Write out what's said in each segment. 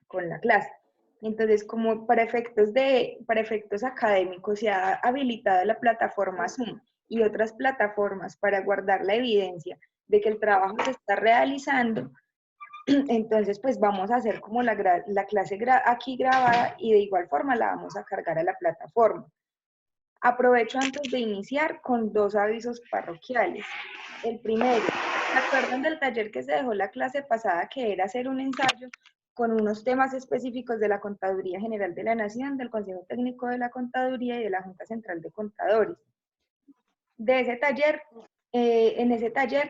con la clase. Entonces, como para efectos académicos se ha habilitado la plataforma Zoom y otras plataformas para guardar la evidencia de que el trabajo se está realizando, entonces pues vamos a hacer como la clase aquí grabada y de igual forma la vamos a cargar a la plataforma. Aprovecho antes de iniciar con dos avisos parroquiales. El primero, ¿se acuerdan del taller que se dejó la clase pasada que era hacer un ensayo con unos temas específicos de la Contaduría General de la Nación, del Consejo Técnico de la Contaduría y de la Junta Central de Contadores? De ese taller, en ese taller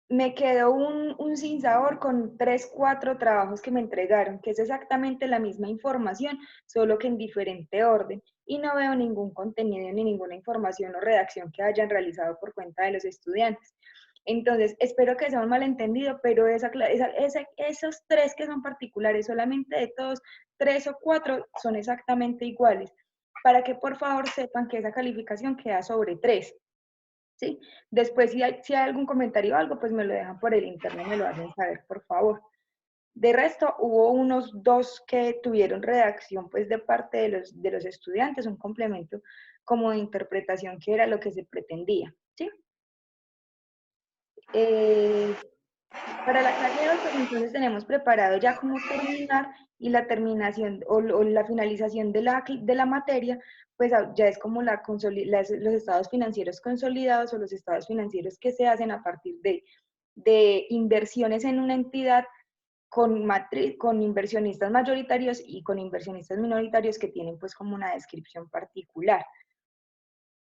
me quedó un sinsabor con 3, 4 trabajos que me entregaron, que es exactamente la misma información, solo que en diferente orden, y no veo ningún contenido ni ninguna información o redacción que hayan realizado por cuenta de los estudiantes. Entonces, espero que sea un malentendido, pero esos 3 que son particulares, solamente de todos, 3 o 4 son exactamente iguales, para que por favor sepan que esa calificación queda sobre 3. ¿Sí? Después, si hay algún comentario o algo, pues me lo dejan por el internet, me lo hacen saber, por favor. De resto, hubo unos 2 que tuvieron redacción, pues, de parte de los estudiantes, un complemento como de interpretación, que era lo que se pretendía, ¿sí? Para la clase de hoy, pues entonces tenemos preparado ya cómo terminar y la terminación o la finalización de la materia, pues ya es como los estados financieros consolidados o los estados financieros que se hacen a partir de inversiones en una entidad con inversionistas mayoritarios y con inversionistas minoritarios que tienen pues como una descripción particular.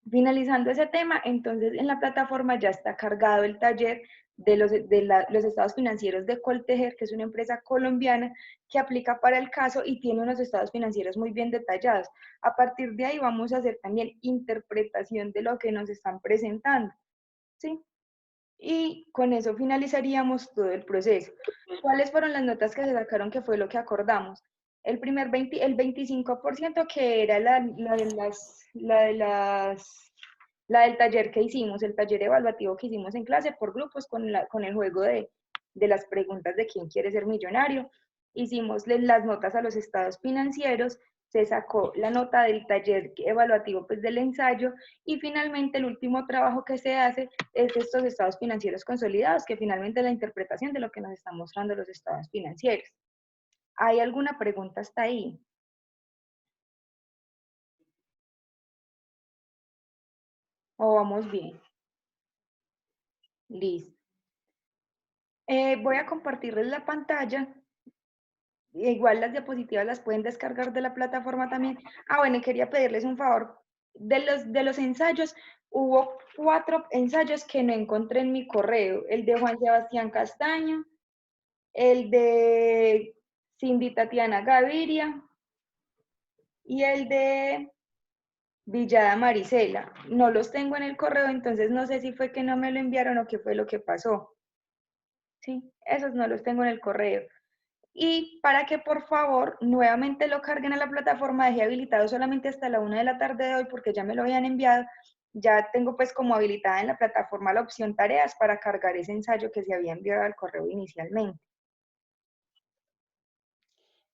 Finalizando ese tema, entonces en la plataforma ya está cargado el taller de los estados financieros de Coltejer, que es una empresa colombiana que aplica para el caso y tiene unos estados financieros muy bien detallados. A partir de ahí vamos a hacer también interpretación de lo que nos están presentando, ¿sí? Y con eso finalizaríamos todo el proceso. ¿Cuáles fueron las notas que se sacaron, que fue lo que acordamos? El 25% que era la del taller que hicimos, el taller evaluativo que hicimos en clase por grupos con el juego de las preguntas de quién quiere ser millonario. Hicimos las notas a los estados financieros, se sacó la nota del taller evaluativo pues del ensayo y finalmente el último trabajo que se hace es de estos estados financieros consolidados, que finalmente es la interpretación de lo que nos están mostrando los estados financieros. ¿Hay alguna pregunta hasta ahí? ¿O vamos bien? Listo. Voy a compartirles la pantalla. Igual las diapositivas las pueden descargar de la plataforma también. Ah, bueno, y quería pedirles un favor. De los ensayos, hubo 4 ensayos que no encontré en mi correo. El de Juan Sebastián Castaño, el de Cindy Tatiana Gaviria y el de Villada Marisela. No los tengo en el correo, entonces no sé si fue que no me lo enviaron o qué fue lo que pasó. Sí, esos no los tengo en el correo. Y para que por favor nuevamente lo carguen a la plataforma, dejé habilitado solamente hasta la 1 de la tarde de hoy porque ya me lo habían enviado. Ya tengo pues como habilitada en la plataforma la opción tareas para cargar ese ensayo que se había enviado al correo inicialmente.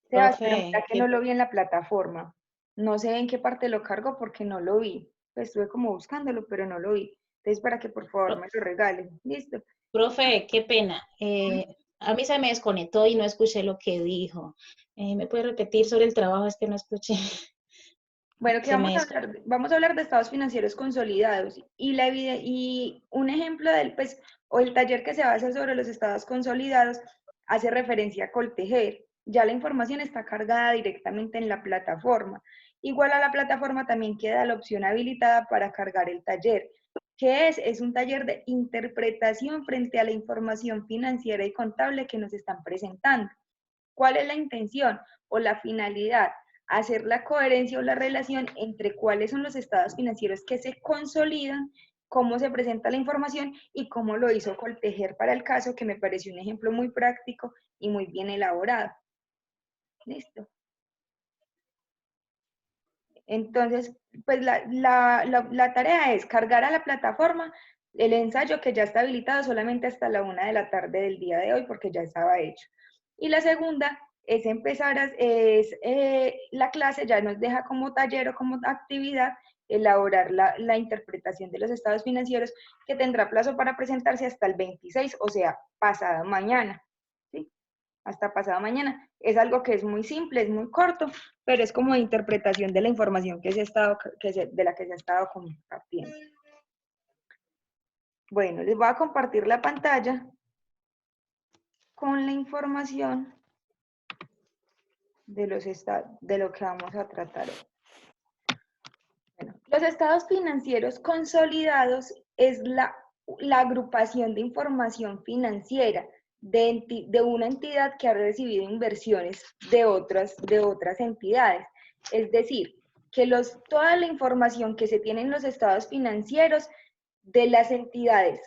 Sebas, pero mira Profe, que no lo vi en la plataforma. No sé en qué parte lo cargo porque no lo vi. Pues estuve como buscándolo, pero no lo vi. Entonces, para que por favor me lo regalen. Listo. profe, qué pena. A mí se me desconectó y no escuché lo que dijo. ¿Me puede repetir sobre el trabajo? Es que no escuché. Bueno, que Se me vamos a hablar de estados financieros consolidados y un ejemplo del, pues, o el taller que se va a hacer sobre los estados consolidados hace referencia a Coltejer. Ya la información está cargada directamente en la plataforma. Igual a la plataforma también queda la opción habilitada para cargar el taller. ¿Qué es? Es un taller de interpretación frente a la información financiera y contable que nos están presentando. ¿Cuál es la intención o la finalidad? Hacer la coherencia o la relación entre cuáles son los estados financieros que se consolidan, cómo se presenta la información y cómo lo hizo Coltejer para el caso, que me pareció un ejemplo muy práctico y muy bien elaborado. Listo. Entonces, pues la tarea es cargar a la plataforma el ensayo que ya está habilitado solamente hasta la 1 de la tarde del día de hoy porque ya estaba hecho. Y la segunda es empezar la clase ya nos deja como taller o como actividad elaborar la interpretación de los estados financieros, que tendrá plazo para presentarse hasta el 26, o sea, pasado mañana, ¿sí? Hasta pasado mañana. Es algo que es muy simple, es muy corto, pero es como interpretación de la información de la que se ha estado compartiendo. Bueno, les voy a compartir la pantalla con la información de lo que vamos a tratar hoy. Bueno, los estados financieros consolidados es la agrupación de información financiera de una entidad que ha recibido inversiones de otras entidades. Es decir, que toda la información que se tiene en los estados financieros de las entidades,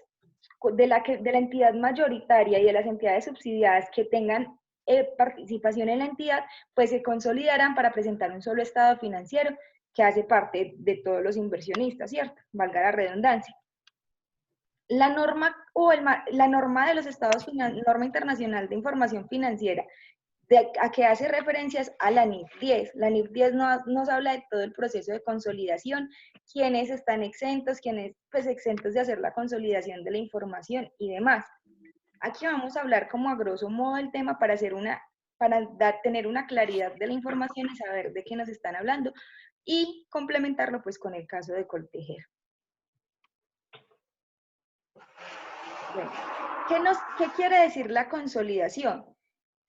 de la entidad mayoritaria y de las entidades subsidiadas que tengan participación en la entidad, pues se consolidarán para presentar un solo estado financiero que hace parte de todos los inversionistas, ¿cierto? Valga la redundancia. La norma, la norma de los estados, norma internacional de información financiera, a que hace referencias a la NIF 10. La NIF 10 nos habla de todo el proceso de consolidación, quiénes están exentos, quiénes pues exentos de hacer la consolidación de la información y demás. Aquí vamos a hablar como a grosso modo el tema para tener una claridad de la información y saber de qué nos están hablando y complementarlo pues con el caso de Coltejer. Bueno, ¿qué quiere decir la consolidación?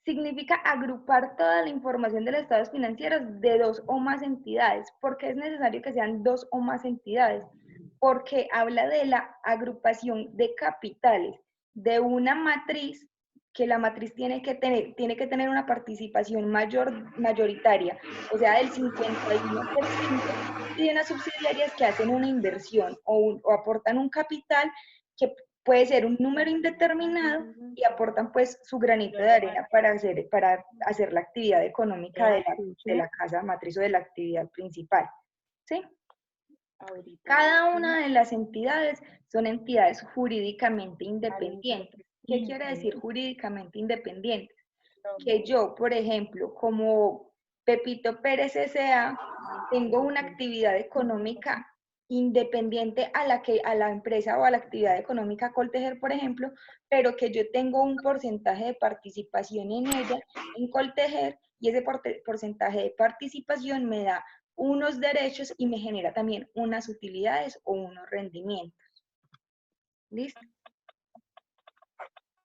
Significa agrupar toda la información de los estados financieros de dos o más entidades. ¿Por qué es necesario que sean dos o más entidades? Porque habla de la agrupación de capitales de una matriz, que la matriz tiene que tener una participación mayoritaria, o sea, del 51%, y de unas subsidiarias que hacen una inversión o aportan un capital que puede ser un número indeterminado y aportan pues su granito de arena para hacer la actividad económica de la casa matriz o de la actividad principal, ¿sí? Cada una de las entidades son entidades jurídicamente independientes. ¿Qué quiere decir jurídicamente independientes? Que yo, por ejemplo, como Pepito Pérez S.A., tengo una actividad económica independiente a la empresa o a la actividad económica Coltejer, por ejemplo, pero que yo tengo un porcentaje de participación en ella, en Coltejer, y ese porcentaje de participación me da unos derechos y me genera también unas utilidades o unos rendimientos. ¿Listo?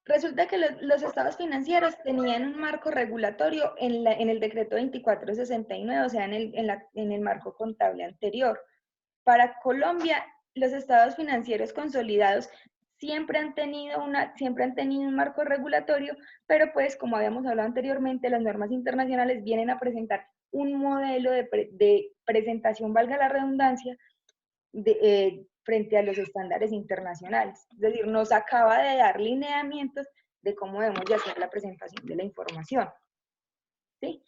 Resulta que los estados financieros tenían un marco regulatorio en el decreto 2469, o sea, en el marco contable anterior. Para Colombia, los estados financieros consolidados siempre han tenido un marco regulatorio, pero pues, como habíamos hablado anteriormente, las normas internacionales vienen a presentar un modelo de presentación, valga la redundancia, frente a los estándares internacionales. Es decir, nos acaba de dar lineamientos de cómo debemos de hacer la presentación de la información. ¿Sí?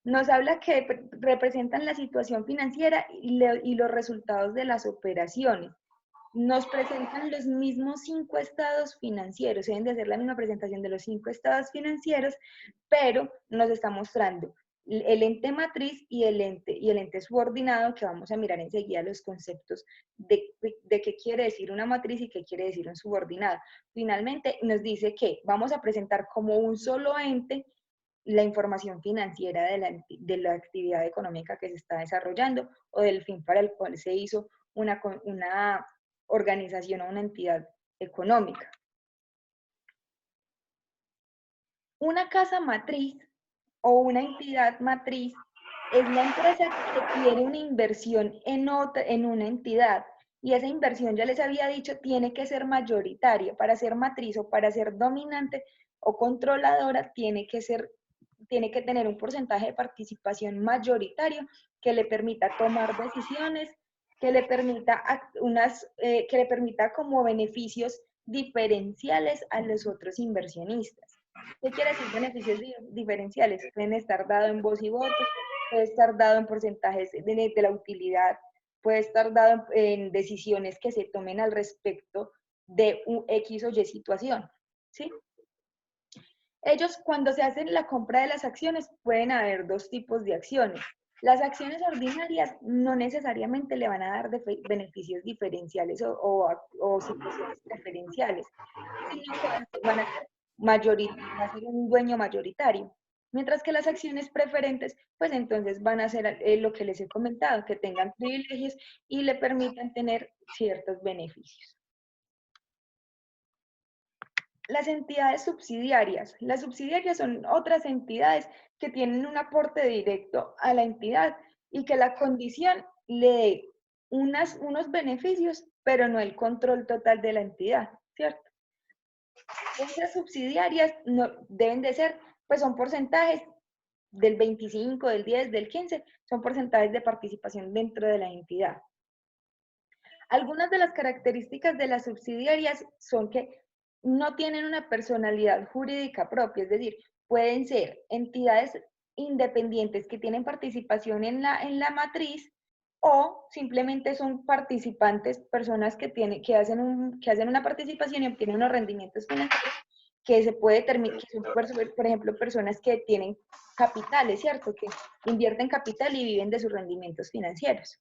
Nos habla que representan la situación financiera y los resultados de las operaciones. Nos presentan los mismos 5 estados financieros, deben de hacer la misma presentación de los 5 estados financieros, pero nos está mostrando el ente matriz y el ente subordinado, que vamos a mirar enseguida los conceptos de qué quiere decir una matriz y qué quiere decir un subordinado. Finalmente nos dice que vamos a presentar como un solo ente la información financiera de la actividad económica que se está desarrollando o del fin para el cual se hizo una organización o una entidad económica. Una casa matriz o una entidad matriz es la empresa que tiene una inversión en una entidad, y esa inversión, ya les había dicho, tiene que ser mayoritaria. Para ser matriz o para ser dominante o controladora tiene que tener un porcentaje de participación mayoritario que le permita tomar decisiones, que le permita como beneficios diferenciales a los otros inversionistas. ¿Qué quiere decir beneficios diferenciales? Pueden estar dados en voz y voto, puede estar dado en porcentajes de la utilidad, puede estar dado en decisiones que se tomen al respecto de un X o Y situación, ¿sí? Ellos, cuando se hacen la compra de las acciones, pueden haber dos tipos de acciones. Las acciones ordinarias no necesariamente le van a dar beneficios diferenciales o situaciones preferenciales, sino que van a ser va a ser un dueño mayoritario. Mientras que las acciones preferentes, pues entonces van a ser lo que les he comentado, que tengan privilegios y le permitan tener ciertos beneficios. Las entidades subsidiarias. Las subsidiarias son otras entidades que tienen un aporte directo a la entidad y que la condición le dé unos beneficios, pero no el control total de la entidad, ¿cierto? Esas subsidiarias no, deben de ser, pues son porcentajes del 25, del 10, del 15, son porcentajes de participación dentro de la entidad. Algunas de las características de las subsidiarias son que no tienen una personalidad jurídica propia, es decir, pueden ser entidades independientes que tienen participación en la matriz o simplemente son participantes, personas que hacen una participación y obtienen unos rendimientos financieros que se puede determinar, que son, por ejemplo, personas que tienen capitales, ¿cierto? Que invierten capital y viven de sus rendimientos financieros.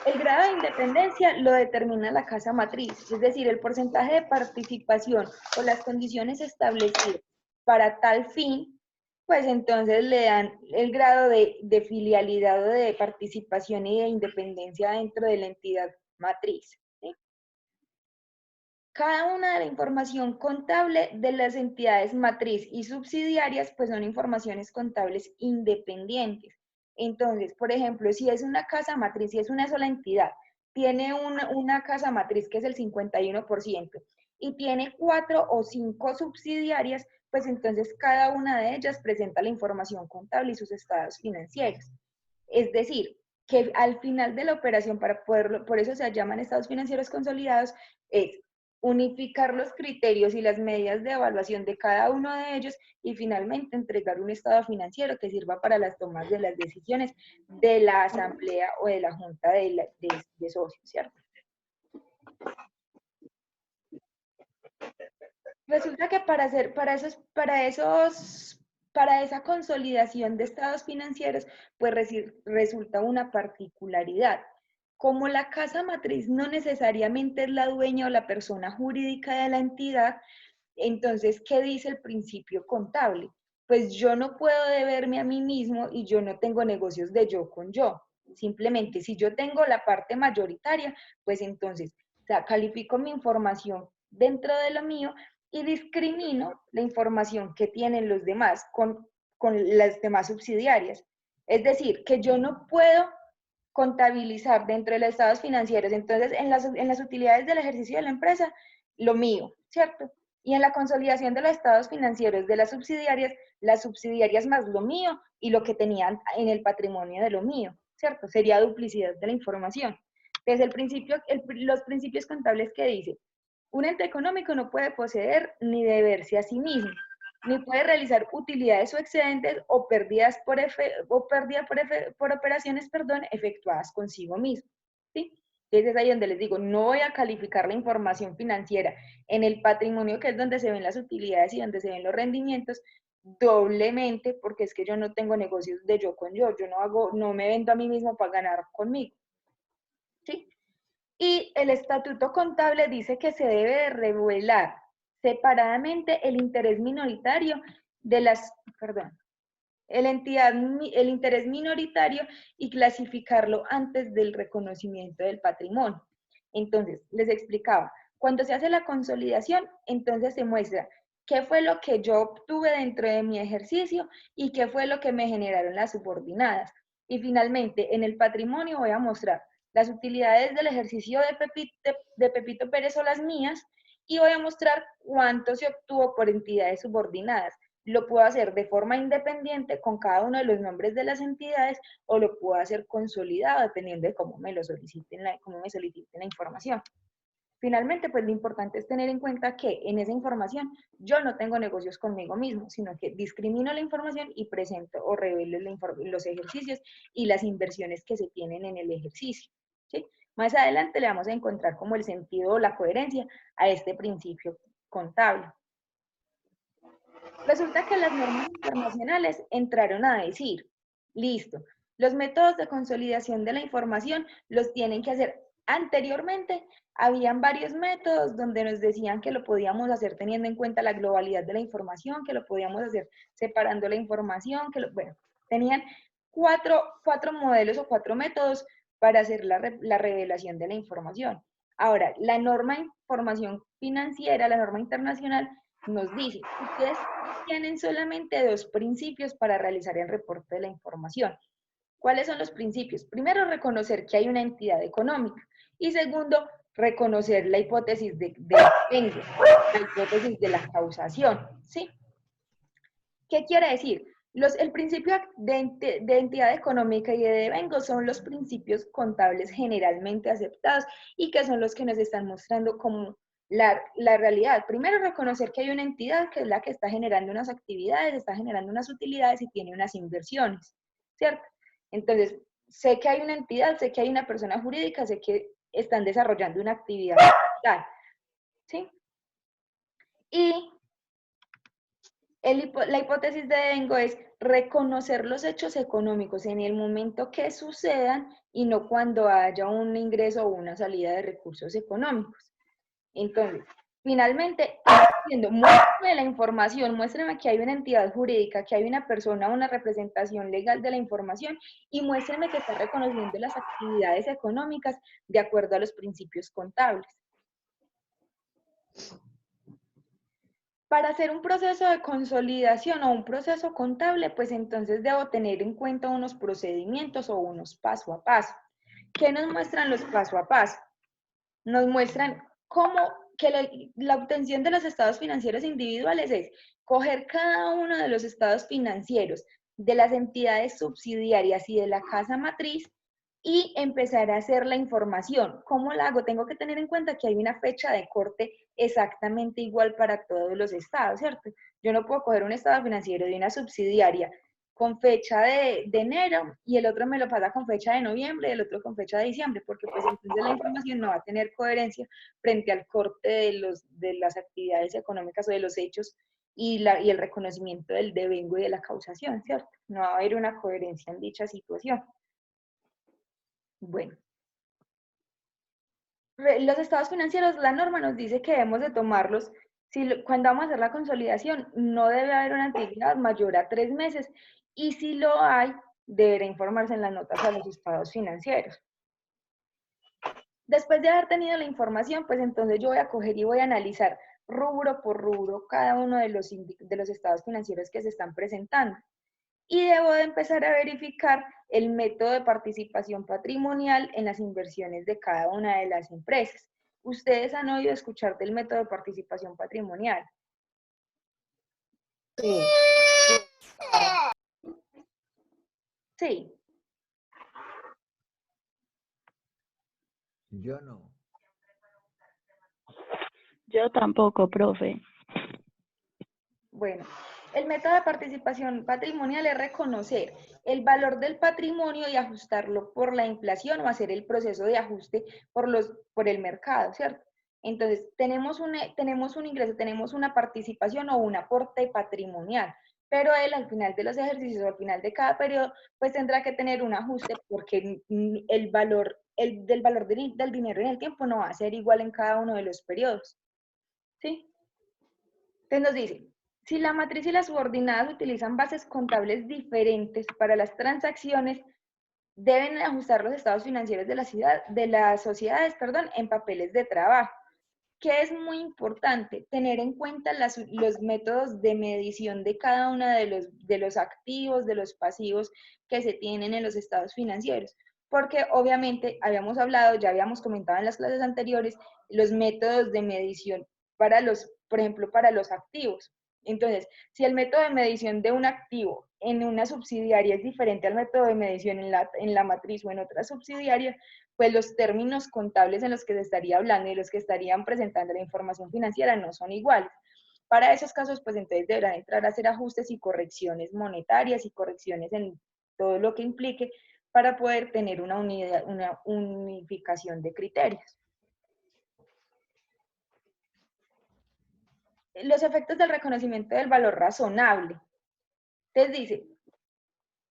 El grado de independencia lo determina la casa matriz, es decir, el porcentaje de participación o las condiciones establecidas para tal fin, pues entonces le dan el grado de filialidad o de participación y de independencia dentro de la entidad matriz. ¿Sí? Cada una de la información contable de las entidades matriz y subsidiarias, pues son informaciones contables independientes. Entonces, por ejemplo, si es una casa matriz, si es una sola entidad, tiene una casa matriz que es el 51% y tiene 4 o 5 subsidiarias, pues entonces cada una de ellas presenta la información contable y sus estados financieros. Es decir, que al final de la operación, para poderlo, por eso se llaman estados financieros consolidados, es unificar los criterios y las medidas de evaluación de cada uno de ellos y finalmente entregar un estado financiero que sirva para las tomas de las decisiones de la asamblea o de la junta de socios, ¿cierto? Resulta que para esa consolidación de estados financieros, pues resulta una particularidad. Como la casa matriz no necesariamente es la dueña o la persona jurídica de la entidad, entonces, ¿qué dice el principio contable? Pues yo no puedo deberme a mí mismo y yo no tengo negocios de yo con yo. Simplemente, si yo tengo la parte mayoritaria, pues entonces, o sea, califico mi información dentro de lo mío y discrimino la información que tienen los demás con las demás subsidiarias. Es decir, que yo no puedo contabilizar dentro de los estados financieros, entonces en las utilidades del ejercicio de la empresa, lo mío, ¿cierto? Y en la consolidación de los estados financieros de las subsidiarias más lo mío y lo que tenían en el patrimonio de lo mío, ¿cierto? Sería duplicidad de la información. Entonces, los principios contables que dice, un ente económico no puede poseer ni deberse a sí mismo, ni puede realizar utilidades o excedentes o pérdidas por operaciones, perdón, efectuadas consigo mismo. ¿Sí? Entonces es ahí donde les digo, no voy a calificar la información financiera en el patrimonio, que es donde se ven las utilidades y donde se ven los rendimientos, doblemente, porque es que yo no tengo negocios de yo con yo, no me vendo a mí mismo para ganar conmigo. ¿Sí? Y el estatuto contable dice que se debe de revelar separadamente el interés minoritario de las, perdón, el interés minoritario y clasificarlo antes del reconocimiento del patrimonio. Entonces, les explicaba, cuando se hace la consolidación, entonces se muestra qué fue lo que yo obtuve dentro de mi ejercicio y qué fue lo que me generaron las subordinadas. Y finalmente, en el patrimonio voy a mostrar las utilidades del ejercicio de Pepito Pérez o las mías y voy a mostrar cuánto se obtuvo por entidades subordinadas. Lo puedo hacer de forma independiente con cada uno de los nombres de las entidades o lo puedo hacer consolidado dependiendo de cómo me cómo me soliciten la información. Finalmente, pues lo importante es tener en cuenta que en esa información yo no tengo negocios conmigo mismo, sino que discrimino la información y presento o revelo los ejercicios y las inversiones que se tienen en el ejercicio. ¿Sí? Más adelante le vamos a encontrar como el sentido o la coherencia a este principio contable. Resulta que las normas internacionales entraron a decir, listo, los métodos de consolidación de la información los tienen que hacer. Anteriormente, habían varios métodos donde nos decían que lo podíamos hacer teniendo en cuenta la globalidad de la información, que lo podíamos hacer separando la información, bueno, tenían cuatro modelos o cuatro métodos para hacer la revelación de la información. Ahora, la norma de información financiera, la norma internacional, nos dice, ustedes tienen solamente dos principios para realizar el reporte de la información. ¿Cuáles son los principios? Primero, reconocer que hay una entidad económica. Y segundo, reconocer la hipótesis de devengo, la hipótesis de la causación. ¿Sí? ¿Qué quiere decir? El principio de entidad económica y de devengo son los principios contables generalmente aceptados y que son los que nos están mostrando como la realidad. Primero, reconocer que hay una entidad que es la que está generando unas actividades, está generando unas utilidades y tiene unas inversiones, ¿cierto? Entonces, sé que hay una entidad, sé que hay una persona jurídica, sé que están desarrollando una actividad tal, ¿sí? Y la hipótesis de Dengo es reconocer los hechos económicos en el momento que sucedan y no cuando haya un ingreso o una salida de recursos económicos. Entonces, finalmente, diciendo, muéstrame la información, muéstrame que hay una entidad jurídica, que hay una persona, una representación legal de la información y muéstrame que está reconociendo las actividades económicas de acuerdo a los principios contables. Para hacer un proceso de consolidación o un proceso contable, pues entonces debo tener en cuenta unos procedimientos o unos paso a paso. ¿Qué nos muestran los paso a paso? Nos muestran cómo que la obtención de los estados financieros individuales es coger cada uno de los estados financieros de las entidades subsidiarias y de la casa matriz y empezar a hacer la información. ¿Cómo la hago? Tengo que tener en cuenta que hay una fecha de corte exactamente igual para todos los estados, ¿cierto? Yo no puedo coger un estado financiero de una subsidiaria con fecha de enero y el otro me lo pasa con fecha de noviembre y el otro con fecha de diciembre, porque pues entonces la información no va a tener coherencia frente al corte de las actividades económicas o de los hechos y el reconocimiento del devengo y de la causación, ¿cierto? No va a haber una coherencia en dicha situación. Bueno, los estados financieros, la norma nos dice que debemos de tomarlos, cuando vamos a hacer la consolidación, no debe haber una antigüedad mayor a 3 meses, y si lo hay, deberá informarse en las notas a los estados financieros. Después de haber tenido la información, pues entonces yo voy a coger y voy a analizar rubro por rubro cada uno de los estados financieros que se están presentando. Y debo de empezar a verificar el método de participación patrimonial en las inversiones de cada una de las empresas. ¿Ustedes han oído escuchar del método de participación patrimonial? Sí. Sí. Yo no. Yo tampoco, profe. Bueno, el método de participación patrimonial es reconocer el valor del patrimonio y ajustarlo por la inflación o hacer el proceso de ajuste por el mercado, ¿cierto? Entonces, tenemos un ingreso, tenemos una participación o un aporte patrimonial, pero él al final de los ejercicios o al final de cada periodo, pues tendrá que tener un ajuste porque el valor, del valor del dinero en el tiempo no va a ser igual en cada uno de los periodos, ¿sí? Entonces nos dice, si la matriz y las subordinadas utilizan bases contables diferentes para las transacciones, deben ajustar los estados financieros de las sociedades, en papeles de trabajo. ¿Qué es muy importante? Tener en cuenta los métodos de medición de cada uno de los activos, de los pasivos que se tienen en los estados financieros. Porque obviamente habíamos hablado, ya habíamos comentado en las clases anteriores, los métodos de medición por ejemplo, para los activos. Entonces, si el método de medición de un activo en una subsidiaria es diferente al método de medición en la matriz o en otra subsidiaria, pues los términos contables en los que se estaría hablando y los que estarían presentando la información financiera no son iguales. Para esos casos, pues entonces deberán entrar a hacer ajustes y correcciones monetarias y correcciones en todo lo que implique para poder tener una unificación de criterios. los efectos del reconocimiento del valor razonable. Entonces dice,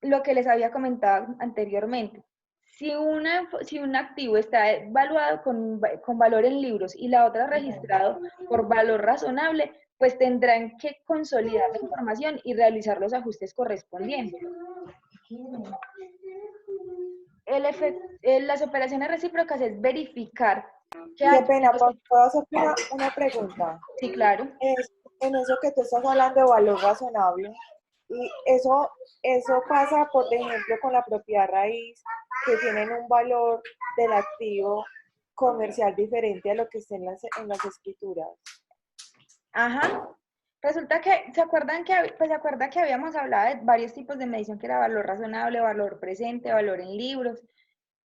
lo que les había comentado anteriormente, si un activo está evaluado con valor en libros y la otra registrado por valor razonable, pues tendrán que consolidar la información y realizar los ajustes correspondientes. Las operaciones recíprocas es verificar que Qué pena, ¿puedo hacer una pregunta? Sí, claro. En eso que tú estás hablando de valor razonable, y eso pasa, por ejemplo, con la propiedad raíz, que tienen un valor del activo comercial diferente a lo que está en las escrituras. Ajá. Resulta que, ¿se acuerdan que habíamos hablado de varios tipos de medición, que era valor razonable, valor presente, valor en libros?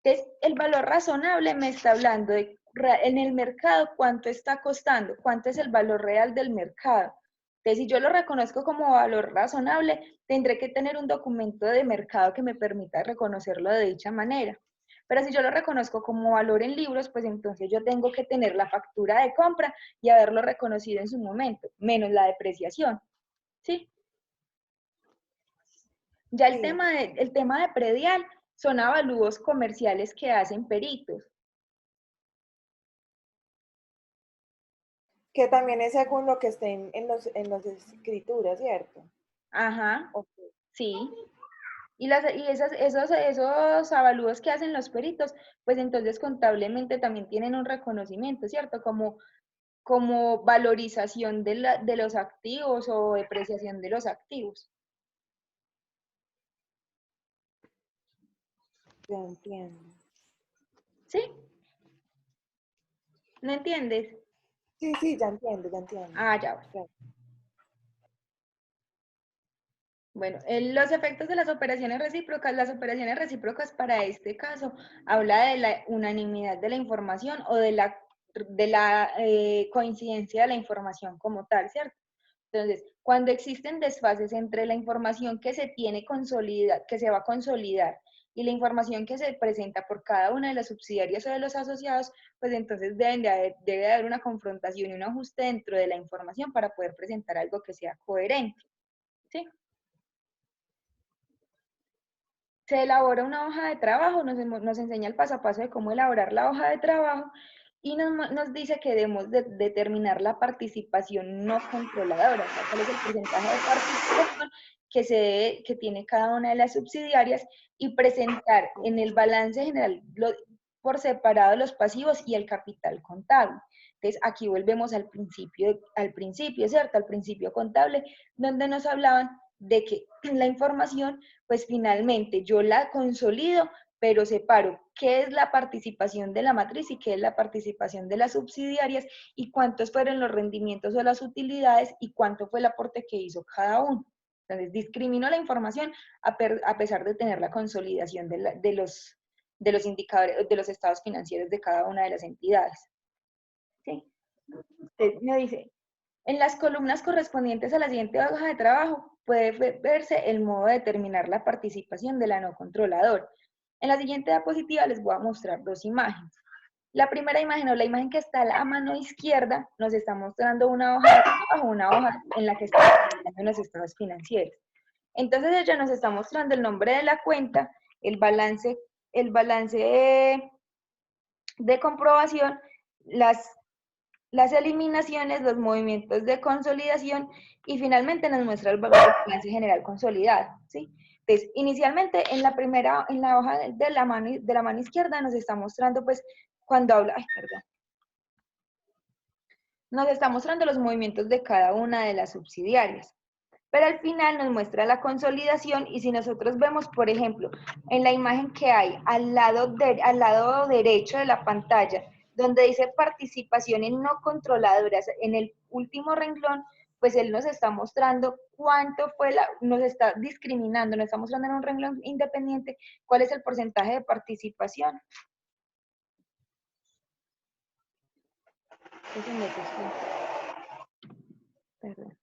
Entonces, el valor razonable me está hablando de en el mercado cuánto está costando, cuánto es el valor real del mercado. Entonces, si yo lo reconozco como valor razonable, tendré que tener un documento de mercado que me permita reconocerlo de dicha manera. Pero si yo lo reconozco como valor en libros, pues entonces yo tengo que tener la factura de compra y haberlo reconocido en su momento, menos la depreciación, ¿sí? Ya el tema de predial son avalúos comerciales que hacen peritos. Que también es según lo que esté en las escrituras, ¿cierto? Ajá, Okay. sí. Y esos avalúos que hacen los peritos, pues entonces contablemente también tienen un reconocimiento, ¿cierto? Como valorización de los activos o depreciación de los activos. Ya entiendo. ¿Sí? ¿No entiendes? Sí, ya entiendo. Ah, ya. Bueno, los efectos de las operaciones recíprocas para este caso habla de la unanimidad de la información o de la coincidencia de la información como tal, ¿cierto? Entonces, cuando existen desfases entre la información que se tiene que se va a consolidar y la información que se presenta por cada una de las subsidiarias o de los asociados, pues entonces debe haber una confrontación y un ajuste dentro de la información para poder presentar algo que sea coherente, ¿sí? Se elabora una hoja de trabajo, nos enseña el paso a paso de cómo elaborar la hoja de trabajo y nos dice que debemos determinar la participación no controladora, o sea, cuál es el porcentaje de participación que tiene cada una de las subsidiarias y presentar en el balance general por separado los pasivos y el capital contable. Entonces, aquí volvemos al principio, ¿cierto? Al principio contable, donde nos hablaban de que la información, pues finalmente yo la consolido, pero separo qué es la participación de la matriz y qué es la participación de las subsidiarias y cuántos fueron los rendimientos o las utilidades y cuánto fue el aporte que hizo cada uno. Entonces, discrimino la información a pesar de tener la consolidación de los indicadores, de los estados financieros de cada una de las entidades. ¿Sí? Entonces, me dice, en las columnas correspondientes a la siguiente hoja de trabajo puede verse el modo de determinar la participación de la no controladora. En la siguiente diapositiva les voy a mostrar dos imágenes. La primera imagen o la imagen que está a la mano izquierda nos está mostrando una hoja de trabajo, una hoja en la que están los estados financieros. Entonces ella nos está mostrando el nombre de la cuenta, el balance de comprobación, las eliminaciones, los movimientos de consolidación y finalmente nos muestra el balance general consolidado, ¿sí? Entonces, inicialmente en la hoja de la mano izquierda nos está mostrando, pues, cuando habla, nos está mostrando los movimientos de cada una de las subsidiarias. Pero al final nos muestra la consolidación y si nosotros vemos, por ejemplo, en la imagen que hay al lado derecho de la pantalla, donde dice participación en no controladoras, en el último renglón, pues él nos está mostrando cuánto fue nos está discriminando, nos está mostrando en un renglón independiente cuál es el porcentaje de participación. Perdón.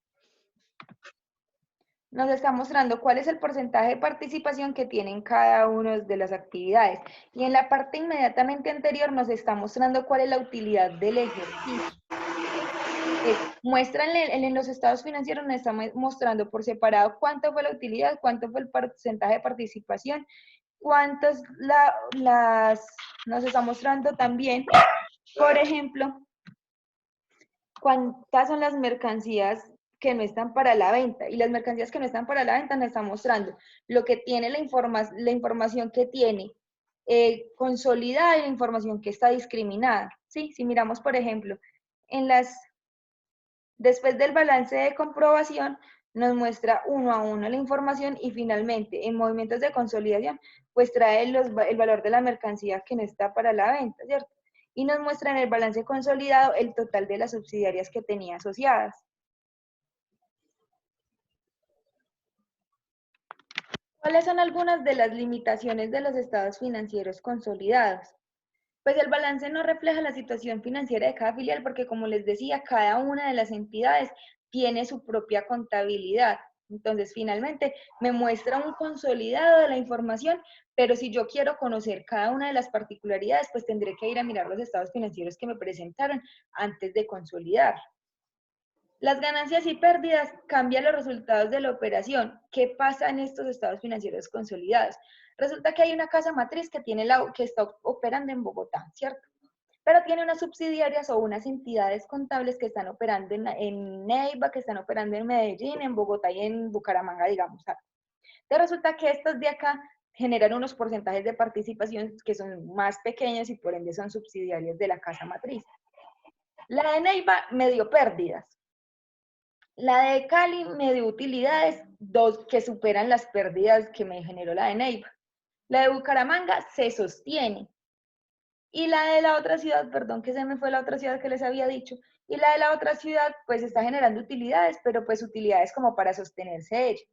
Nos está mostrando cuál es el porcentaje de participación que tienen cada una de las actividades. Y en la parte inmediatamente anterior nos está mostrando cuál es la utilidad del ejercicio. Muéstranle en los estados financieros, nos está mostrando por separado cuánto fue la utilidad, cuánto fue el porcentaje de participación, cuántos nos está mostrando también, por ejemplo, cuántas son las mercancías que no están para la venta, y las mercancías que no están para la venta nos están mostrando lo que tiene la información que tiene consolidada y la información que está discriminada. ¿Sí? Si miramos, por ejemplo, después del balance de comprobación, nos muestra uno a uno la información, y finalmente en movimientos de consolidación, pues trae el valor de la mercancía que no está para la venta, ¿cierto? Y nos muestra en el balance consolidado el total de las subsidiarias que tenía asociadas. ¿Cuáles son algunas de las limitaciones de los estados financieros consolidados? Pues el balance no refleja la situación financiera de cada filial, porque como les decía, cada una de las entidades tiene su propia contabilidad. Entonces, finalmente, me muestra un consolidado de la información, pero si yo quiero conocer cada una de las particularidades, pues tendré que ir a mirar los estados financieros que me presentaron antes de consolidar. Las ganancias y pérdidas cambian los resultados de la operación. ¿Qué pasa en estos estados financieros consolidados? Resulta que hay una casa matriz que está operando en Bogotá, ¿cierto? Pero tiene unas subsidiarias o unas entidades contables que están operando en Neiva, que están operando en Medellín, en Bogotá y en Bucaramanga, digamos. Entonces resulta que estas de acá generan unos porcentajes de participación que son más pequeños y por ende son subsidiarias de la casa matriz. La de Neiva me dio pérdidas. La de Cali me dio utilidades, dos que superan las pérdidas que me generó la de Neiva. La de Bucaramanga se sostiene. Y la de la otra ciudad, perdón que se me fue la otra ciudad que les había dicho, y la de la otra ciudad pues está generando utilidades, pero pues utilidades como para sostenerse ella.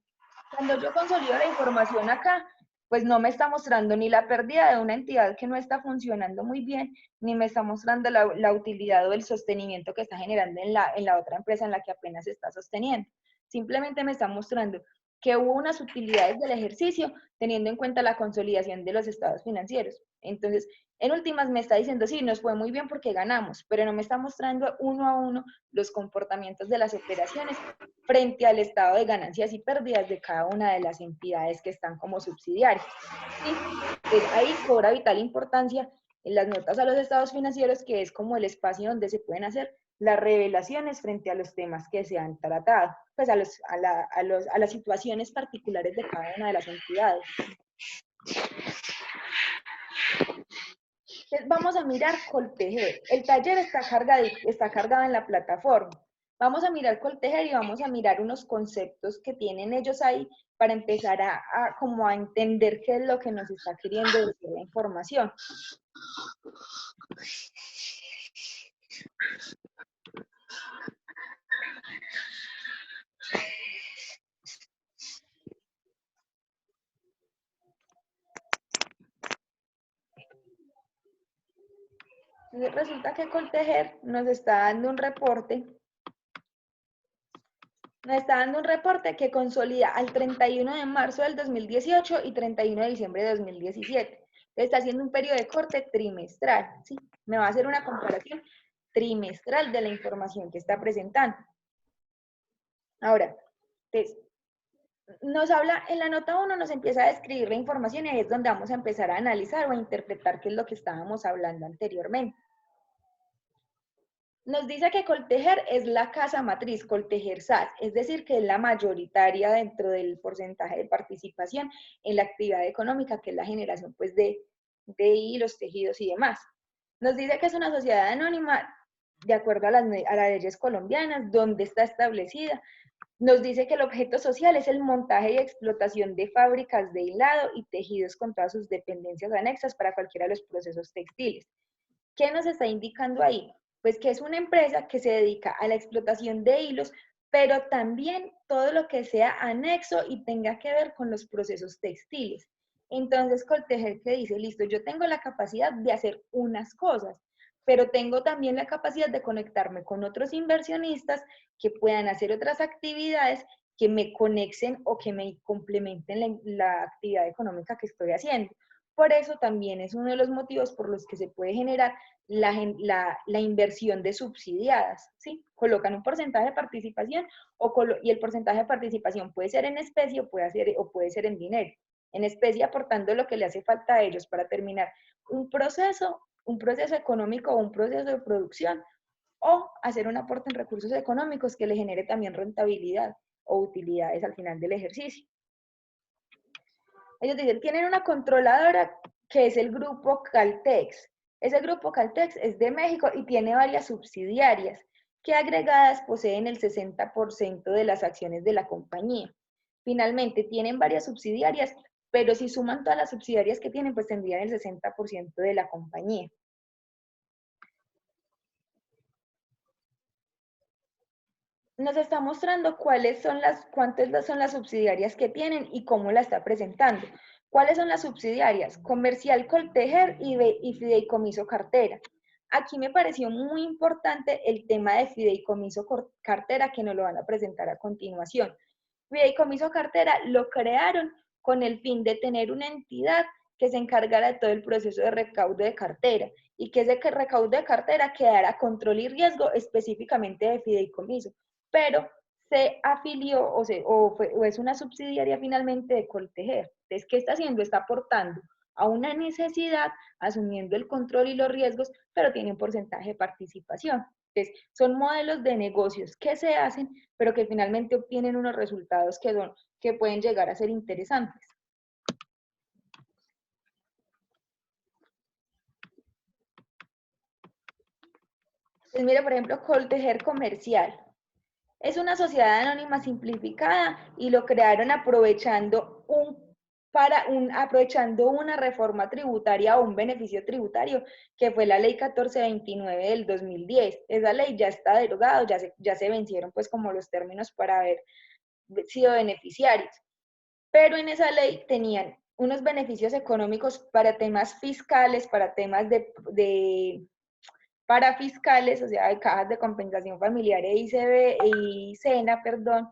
Cuando yo consolido la información acá, pues no me está mostrando ni la pérdida de una entidad que no está funcionando muy bien, ni me está mostrando la utilidad o el sostenimiento que está generando en la otra empresa en la que apenas está sosteniendo. Simplemente me está mostrando que hubo unas utilidades del ejercicio teniendo en cuenta la consolidación de los estados financieros. Entonces, en últimas me está diciendo, sí, nos fue muy bien porque ganamos, pero no me está mostrando uno a uno los comportamientos de las operaciones frente al estado de ganancias y pérdidas de cada una de las entidades que están como subsidiarias. ¿Sí? Pues ahí cobra vital importancia en las notas a los estados financieros, que es como el espacio donde se pueden hacer las revelaciones frente a los temas que se han tratado, pues a las situaciones particulares de cada una de las entidades. Entonces vamos a mirar Coltejer. El taller está cargado en la plataforma. Vamos a mirar Coltejer y vamos a mirar unos conceptos que tienen ellos ahí para empezar como a entender qué es lo que nos está queriendo decir la información. Entonces resulta que Coltejer nos está dando un reporte. Nos está dando un reporte que consolida al 31 de marzo del 2018 y 31 de diciembre de 2017. Está haciendo un periodo de corte trimestral, ¿sí? Me va a hacer una comparación trimestral de la información que está presentando. Ahora, entonces, nos habla, en la nota 1 nos empieza a describir la información y ahí es donde vamos a empezar a analizar o a interpretar qué es lo que estábamos hablando anteriormente. Nos dice que Coltejer es la casa matriz, Coltejer SAS, es decir, que es la mayoritaria dentro del porcentaje de participación en la actividad económica, que es la generación pues, de hilos, tejidos y demás. Nos dice que es una sociedad anónima de acuerdo a las leyes colombianas, donde está establecida. Nos dice que el objeto social es el montaje y explotación de fábricas de hilado y tejidos con todas sus dependencias anexas para cualquiera de los procesos textiles. ¿Qué nos está indicando ahí? Pues que es una empresa que se dedica a la explotación de hilos, pero también todo lo que sea anexo y tenga que ver con los procesos textiles. Entonces, Coltejer que dice, listo, yo tengo la capacidad de hacer unas cosas, pero tengo también la capacidad de conectarme con otros inversionistas que puedan hacer otras actividades que me conexen o que me complementen la actividad económica que estoy haciendo. Por eso también es uno de los motivos por los que se puede generar la inversión de subsidiadas, ¿sí? Colocan un porcentaje de participación y el porcentaje de participación puede ser en especie o puede ser en dinero. En especie aportando lo que le hace falta a ellos para terminar un proceso económico o un proceso de producción, o hacer un aporte en recursos económicos que le genere también rentabilidad o utilidades al final del ejercicio. Ellos dicen, tienen una controladora que es el grupo Caltex. Ese grupo Caltex es de México y tiene varias subsidiarias que agregadas poseen el 60% de las acciones de la compañía. Finalmente, tienen varias subsidiarias, pero si suman todas las subsidiarias que tienen, pues tendrían el 60% de la compañía. Nos está mostrando cuántas son las subsidiarias que tienen y cómo la está presentando. ¿Cuáles son las subsidiarias? Comercial Coltejer y Fideicomiso Cartera. Aquí me pareció muy importante el tema de Fideicomiso Cartera, que nos lo van a presentar a continuación. Fideicomiso Cartera lo crearon con el fin de tener una entidad que se encargara de todo el proceso de recaudo de cartera y que ese recaudo de cartera quedara a control y riesgo específicamente de Fideicomiso, pero se afilió o es una subsidiaria finalmente de Coltejer. Entonces, ¿qué está haciendo? Está aportando a una necesidad, asumiendo el control y los riesgos, pero tiene un porcentaje de participación. Entonces, son modelos de negocios que se hacen, pero que finalmente obtienen unos resultados que pueden llegar a ser interesantes. Pues mire, por ejemplo, Coltejer Comercial. Es una sociedad anónima simplificada y lo crearon aprovechando una reforma tributaria o un beneficio tributario, que fue la ley 1429 del 2010. Esa ley ya está derogada, ya se vencieron pues como los términos para haber sido beneficiarios. Pero en esa ley tenían unos beneficios económicos para temas fiscales, para temas para fiscales, o sea, de cajas de compensación familiar y SENA, perdón,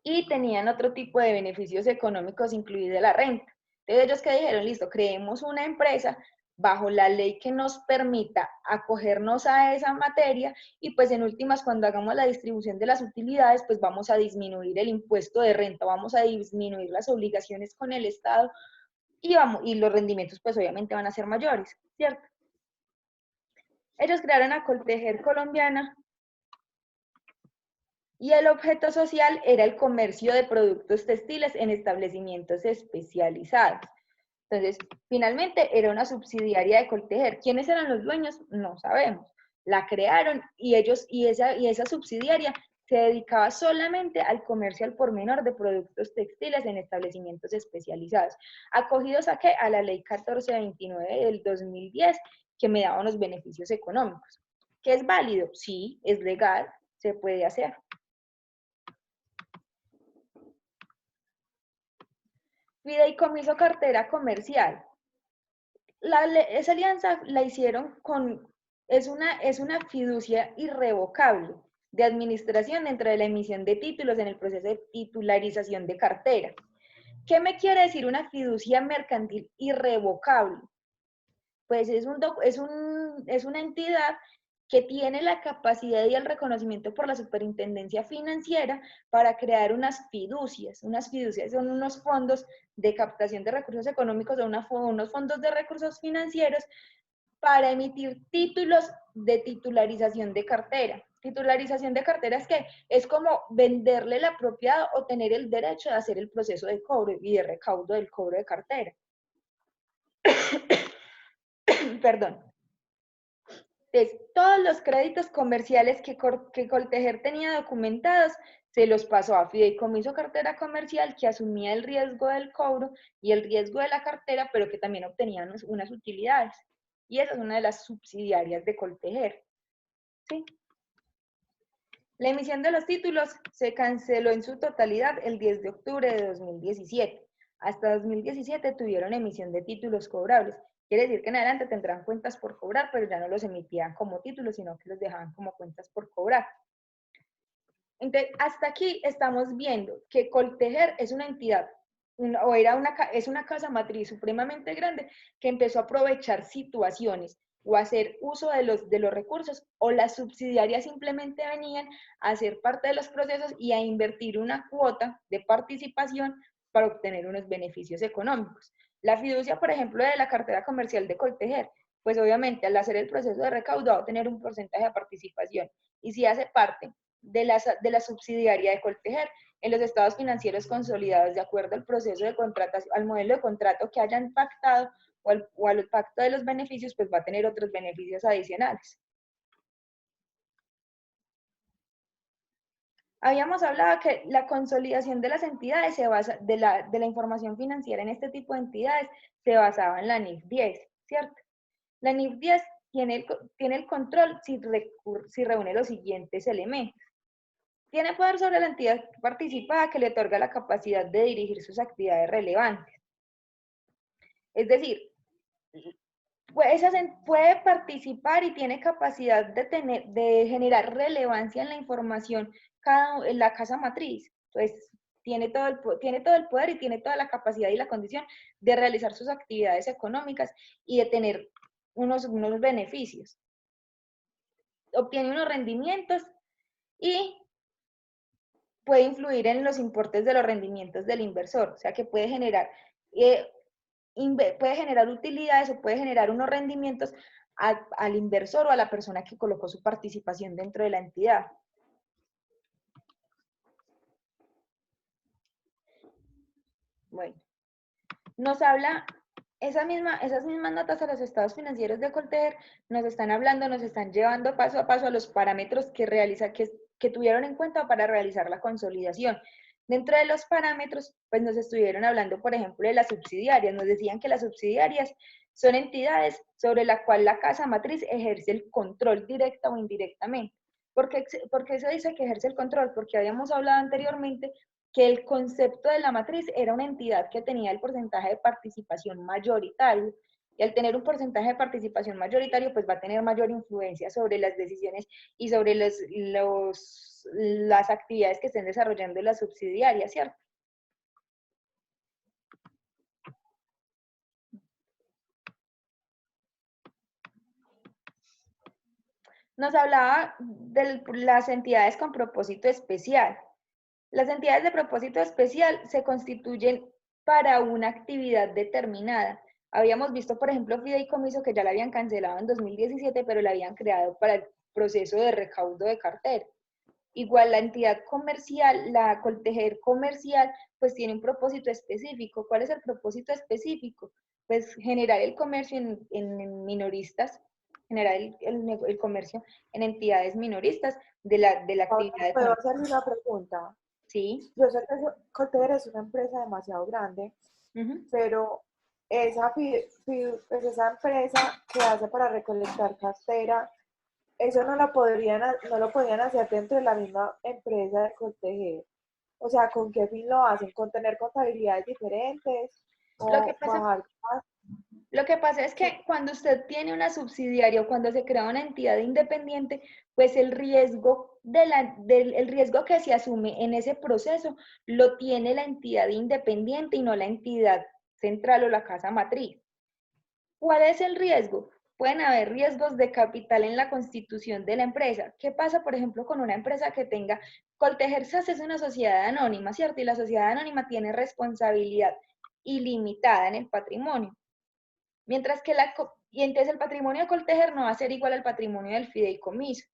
y tenían otro tipo de beneficios económicos, incluida la renta. Entonces ellos que dijeron, listo, creemos una empresa bajo la ley que nos permita acogernos a esa materia y pues en últimas cuando hagamos la distribución de las utilidades, pues vamos a disminuir el impuesto de renta, vamos a disminuir las obligaciones con el Estado y los rendimientos pues obviamente van a ser mayores, ¿cierto? Ellos crearon a Coltejer Colombiana y el objeto social era el comercio de productos textiles en establecimientos especializados. Entonces, finalmente era una subsidiaria de Coltejer. ¿Quiénes eran los dueños? No sabemos. La crearon y esa subsidiaria se dedicaba solamente al comercio al por menor de productos textiles en establecimientos especializados. ¿Acogidos a qué? A la ley 1429 del 2010, que me daba unos beneficios económicos. ¿Qué es válido? Sí, es legal, se puede hacer. Fideicomiso Cartera Comercial. Esa alianza la hicieron es una fiducia irrevocable de administración dentro de la emisión de títulos en el proceso de titularización de cartera. ¿Qué me quiere decir una fiducia mercantil irrevocable? Pues es una entidad que tiene la capacidad y el reconocimiento por la Superintendencia Financiera para crear unas fiducias. Unas fiducias son unos fondos de captación de recursos económicos o unos fondos de recursos financieros para emitir títulos de titularización de cartera. Titularización de cartera es como venderle la propiedad o tener el derecho de hacer el proceso de cobro y de recaudo del cobro de cartera. Perdón. Entonces, todos los créditos comerciales que Coltejer tenía documentados se los pasó a Fideicomiso Cartera Comercial, que asumía el riesgo del cobro y el riesgo de la cartera, pero que también obtenía unas utilidades. Y esa es una de las subsidiarias de Coltejer. ¿Sí? La emisión de los títulos se canceló en su totalidad el 10 de octubre de 2017. Hasta 2017 tuvieron emisión de títulos cobrables. Quiere decir que en adelante tendrán cuentas por cobrar, pero ya no los emitían como títulos, sino que los dejaban como cuentas por cobrar. Entonces, hasta aquí estamos viendo que Coltejer es una entidad es una casa matriz supremamente grande que empezó a aprovechar situaciones o a hacer uso de los recursos, o las subsidiarias simplemente venían a ser parte de los procesos y a invertir una cuota de participación para obtener unos beneficios económicos. La fiducia, por ejemplo, de la cartera comercial de Coltejer, pues obviamente al hacer el proceso de recaudo va a tener un porcentaje de participación, y si hace parte de la subsidiaria de Coltejer, en los estados financieros consolidados, de acuerdo al proceso de contratación, al modelo de contrato que hayan pactado, o al pacto de los beneficios, pues va a tener otros beneficios adicionales. Habíamos hablado que la consolidación de las entidades se basa, de la información financiera en este tipo de entidades, se basaba en la NIF 10, ¿cierto? La NIF 10 tiene el control si reúne los siguientes elementos. Tiene poder sobre la entidad participada, que le otorga la capacidad de dirigir sus actividades relevantes. Es decir, puede participar y tiene capacidad de generar relevancia en la información en la casa matriz. Entonces, tiene todo el poder y tiene toda la capacidad y la condición de realizar sus actividades económicas y de tener unos beneficios. Obtiene unos rendimientos y puede influir en los importes de los rendimientos del inversor, o sea que puede generar utilidades o puede generar unos rendimientos al inversor o a la persona que colocó su participación dentro de la entidad. Bueno, nos habla, esas mismas notas a los estados financieros de Coltejer nos están llevando paso a paso a los parámetros que tuvieron en cuenta para realizar la consolidación. Dentro de los parámetros, pues nos estuvieron hablando, por ejemplo, de las subsidiarias. Nos decían que las subsidiarias son entidades sobre la cual la casa matriz ejerce el control directa o indirectamente. ¿Por qué se dice que ejerce el control? Porque habíamos hablado anteriormente que el concepto de la matriz era una entidad que tenía el porcentaje de participación mayoritario, y al tener un porcentaje de participación mayoritario, pues va a tener mayor influencia sobre las decisiones y sobre las actividades que estén desarrollando las subsidiarias, ¿cierto? Nos hablaba de las entidades con propósito especial. Las entidades de propósito especial se constituyen para una actividad determinada. Habíamos visto, por ejemplo, fideicomiso, que ya la habían cancelado en 2017, pero la habían creado para el proceso de recaudo de cartera. Igual la entidad comercial, la Coltejer comercial, pues tiene un propósito específico. ¿Cuál es el propósito específico? Pues generar el comercio en minoristas, generar el comercio en entidades minoristas de la actividad de ¿Puedo comercio. hacerle una pregunta? Sí. Yo sé que Coltejer es una empresa demasiado grande, pero pues esa empresa que hace para recolectar cartera, eso no lo podían hacer dentro de la misma empresa de Coltejer. O sea, ¿con qué fin lo hacen? ¿Con tener contabilidades diferentes? Lo que ¿O pasa bajar más? Lo que pasa es que cuando usted tiene una subsidiaria o cuando se crea una entidad independiente, pues el riesgo, el riesgo que se asume en ese proceso lo tiene la entidad independiente y no la entidad central o la casa matriz. ¿Cuál es el riesgo? Pueden haber riesgos de capital en la constitución de la empresa. ¿Qué pasa, por ejemplo, con una empresa que tenga, Coltejer SAS es una sociedad anónima, ¿cierto? Y la sociedad anónima tiene responsabilidad ilimitada en el patrimonio. Mientras que y entonces el patrimonio de Coltejer no va a ser igual al patrimonio del fideicomiso.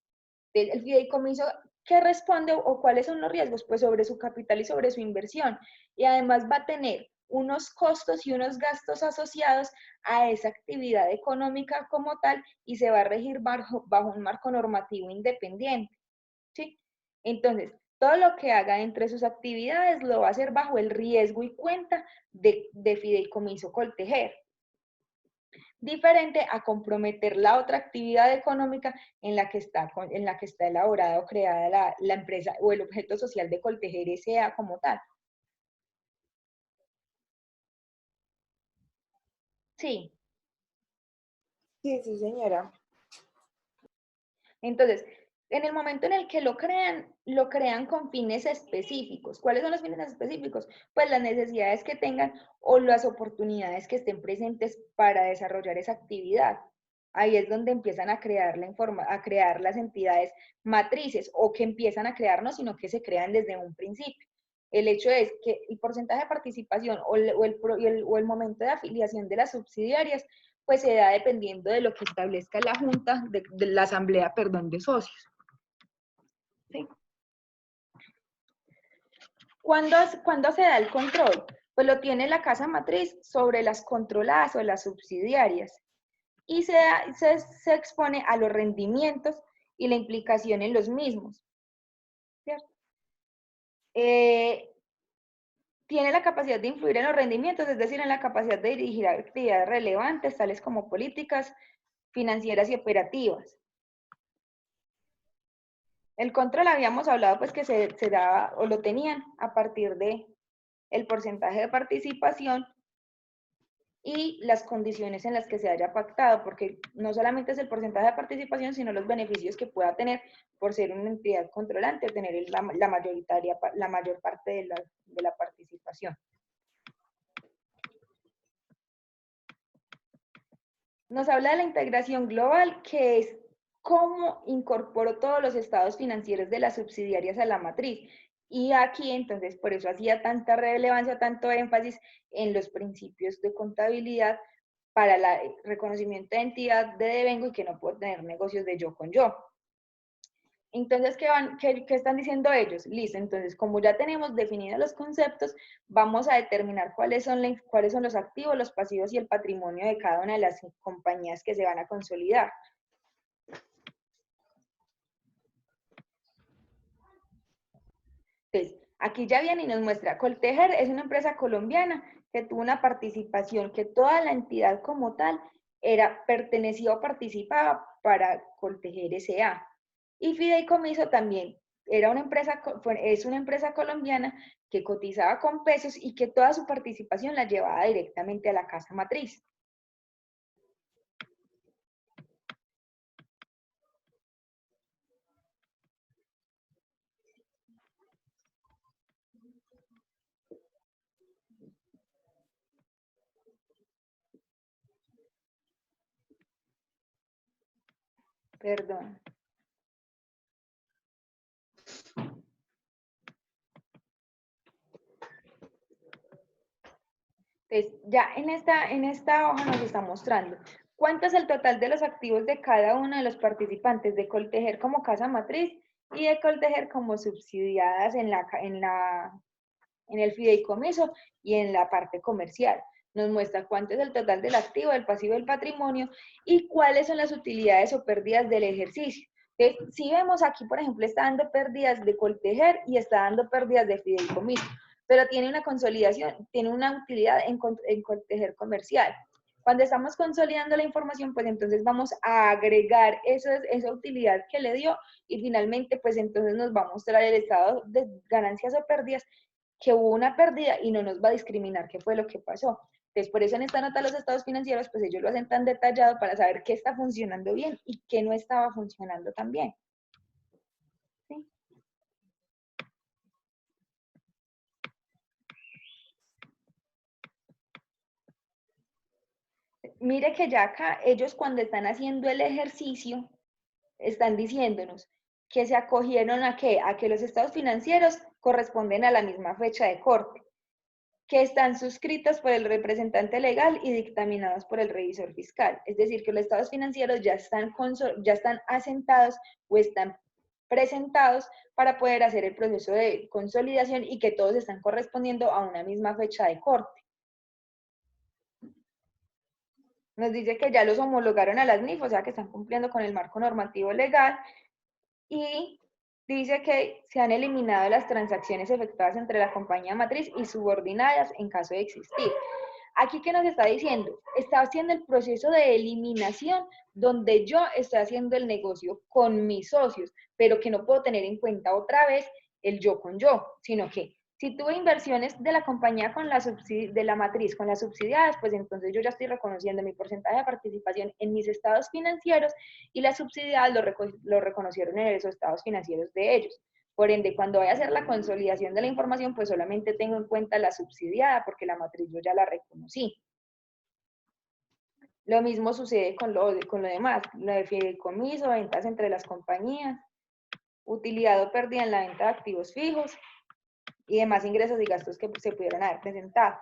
El fideicomiso, ¿qué responde o cuáles son los riesgos? Pues sobre su capital y sobre su inversión. Y además va a tener unos costos y unos gastos asociados a esa actividad económica como tal, y se va a regir bajo un marco normativo independiente, ¿sí? Entonces, todo lo que haga entre sus actividades lo va a hacer bajo el riesgo y cuenta de fideicomiso Coltejer, diferente a comprometer la otra actividad económica en la que está elaborada o creada la empresa o el objeto social de Coltejer S.A. como tal. Sí. Sí, sí, señora. Entonces, En el momento en el que lo crean con fines específicos. ¿Cuáles son los fines específicos? Pues las necesidades que tengan o las oportunidades que estén presentes para desarrollar esa actividad. Ahí es donde empiezan a crear, a crear las entidades matrices, o que empiezan a crear, no, sino que se crean desde un principio. El hecho es que el porcentaje de participación o el momento de afiliación de las subsidiarias, pues se da dependiendo de lo que establezca la junta, de la asamblea, perdón, de socios. ¿Sí? ¿Cuándo se da el control? Pues lo tiene la casa matriz sobre las controladas o las subsidiarias, y se expone a los rendimientos y la implicación en los mismos. ¿Cierto? Tiene la capacidad de influir en los rendimientos, es decir, en la capacidad de dirigir actividades relevantes, tales como políticas financieras y operativas. El control habíamos hablado pues que se daba o lo tenían a partir de el porcentaje de participación y las condiciones en las que se haya pactado, porque no solamente es el porcentaje de participación, sino los beneficios que pueda tener por ser una entidad controlante, tener la mayor parte de la participación. Nos habla de la integración global, que es cómo incorporó todos los estados financieros de las subsidiarias a la matriz. Y aquí, entonces, por eso hacía tanta relevancia, tanto énfasis en los principios de contabilidad para el reconocimiento de entidad de devengo y que no puedo tener negocios de yo con yo. Entonces, ¿qué están diciendo ellos? Listo, entonces, como ya tenemos definidos los conceptos, vamos a determinar cuáles son los activos, los pasivos y el patrimonio de cada una de las compañías que se van a consolidar. Entonces, aquí ya viene y nos muestra, Coltejer es una empresa colombiana que tuvo una participación, que toda la entidad como tal pertenecía o participaba para Coltejer S.A. Y Fideicomiso también es una empresa colombiana que cotizaba con pesos y que toda su participación la llevaba directamente a la casa matriz. Perdón. Entonces, ya en esta hoja nos está mostrando cuánto es el total de los activos de cada uno de los participantes, de Coltejer como casa matriz y de Coltejer como subsidiadas en el fideicomiso y en la parte comercial. Nos muestra cuánto es el total del activo, del pasivo, del patrimonio y cuáles son las utilidades o pérdidas del ejercicio. Entonces, si vemos aquí, por ejemplo, está dando pérdidas de Coltejer y está dando pérdidas de fideicomiso, pero tiene una consolidación, tiene una utilidad en Coltejer comercial. Cuando estamos consolidando la información, pues entonces vamos a agregar esa utilidad que le dio y finalmente, pues entonces nos va a mostrar el estado de ganancias o pérdidas, que hubo una pérdida y no nos va a discriminar qué fue lo que pasó. Entonces, por eso en esta nota los estados financieros, pues ellos lo hacen tan detallado para saber qué está funcionando bien y qué no estaba funcionando tan bien. ¿Sí? Mire que ya acá ellos cuando están haciendo el ejercicio, están diciéndonos que se acogieron a qué, a que los estados financieros corresponden a la misma fecha de corte, que están suscritos por el representante legal y dictaminados por el revisor fiscal. Es decir, que los estados financieros ya están asentados o están presentados para poder hacer el proceso de consolidación y que todos están correspondiendo a una misma fecha de corte. Nos dice que ya los homologaron a las NIF, o sea que están cumpliendo con el marco normativo legal, y dice que se han eliminado las transacciones efectuadas entre la compañía matriz y subordinadas en caso de existir. Aquí, ¿qué nos está diciendo? Está haciendo el proceso de eliminación donde yo estoy haciendo el negocio con mis socios, pero que no puedo tener en cuenta otra vez el yo con yo, sino que Si tuve inversiones de la compañía con la de la matriz, con las subsidiadas, pues entonces yo ya estoy reconociendo mi porcentaje de participación en mis estados financieros y las subsidiadas lo reconocieron en esos estados financieros de ellos. Por ende, cuando vaya a hacer la consolidación de la información, pues solamente tengo en cuenta la subsidiada porque la matriz yo ya la reconocí. Lo mismo sucede con lo demás, lo de fideicomiso, ventas entre las compañías, utilidad o pérdida en la venta de activos fijos y demás ingresos y gastos que se pudieran haber presentado.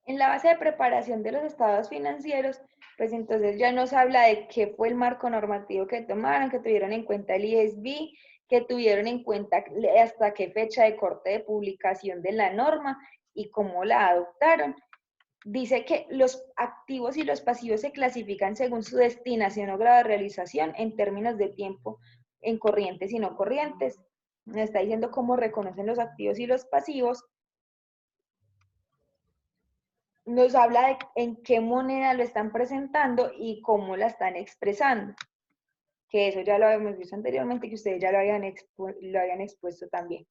En la base de preparación de los estados financieros, pues entonces ya nos habla de qué fue el marco normativo que tomaron, que tuvieron en cuenta el ISB, que tuvieron en cuenta hasta qué fecha de corte de publicación de la norma y cómo la adoptaron. Dice que los activos y los pasivos se clasifican según su destinación o grado de realización en términos de tiempo, en corrientes y no corrientes. Nos está diciendo cómo reconocen los activos y los pasivos. Nos habla de en qué moneda lo están presentando y cómo la están expresando. Que eso ya lo habíamos visto anteriormente, que ustedes ya lo habían expuesto también.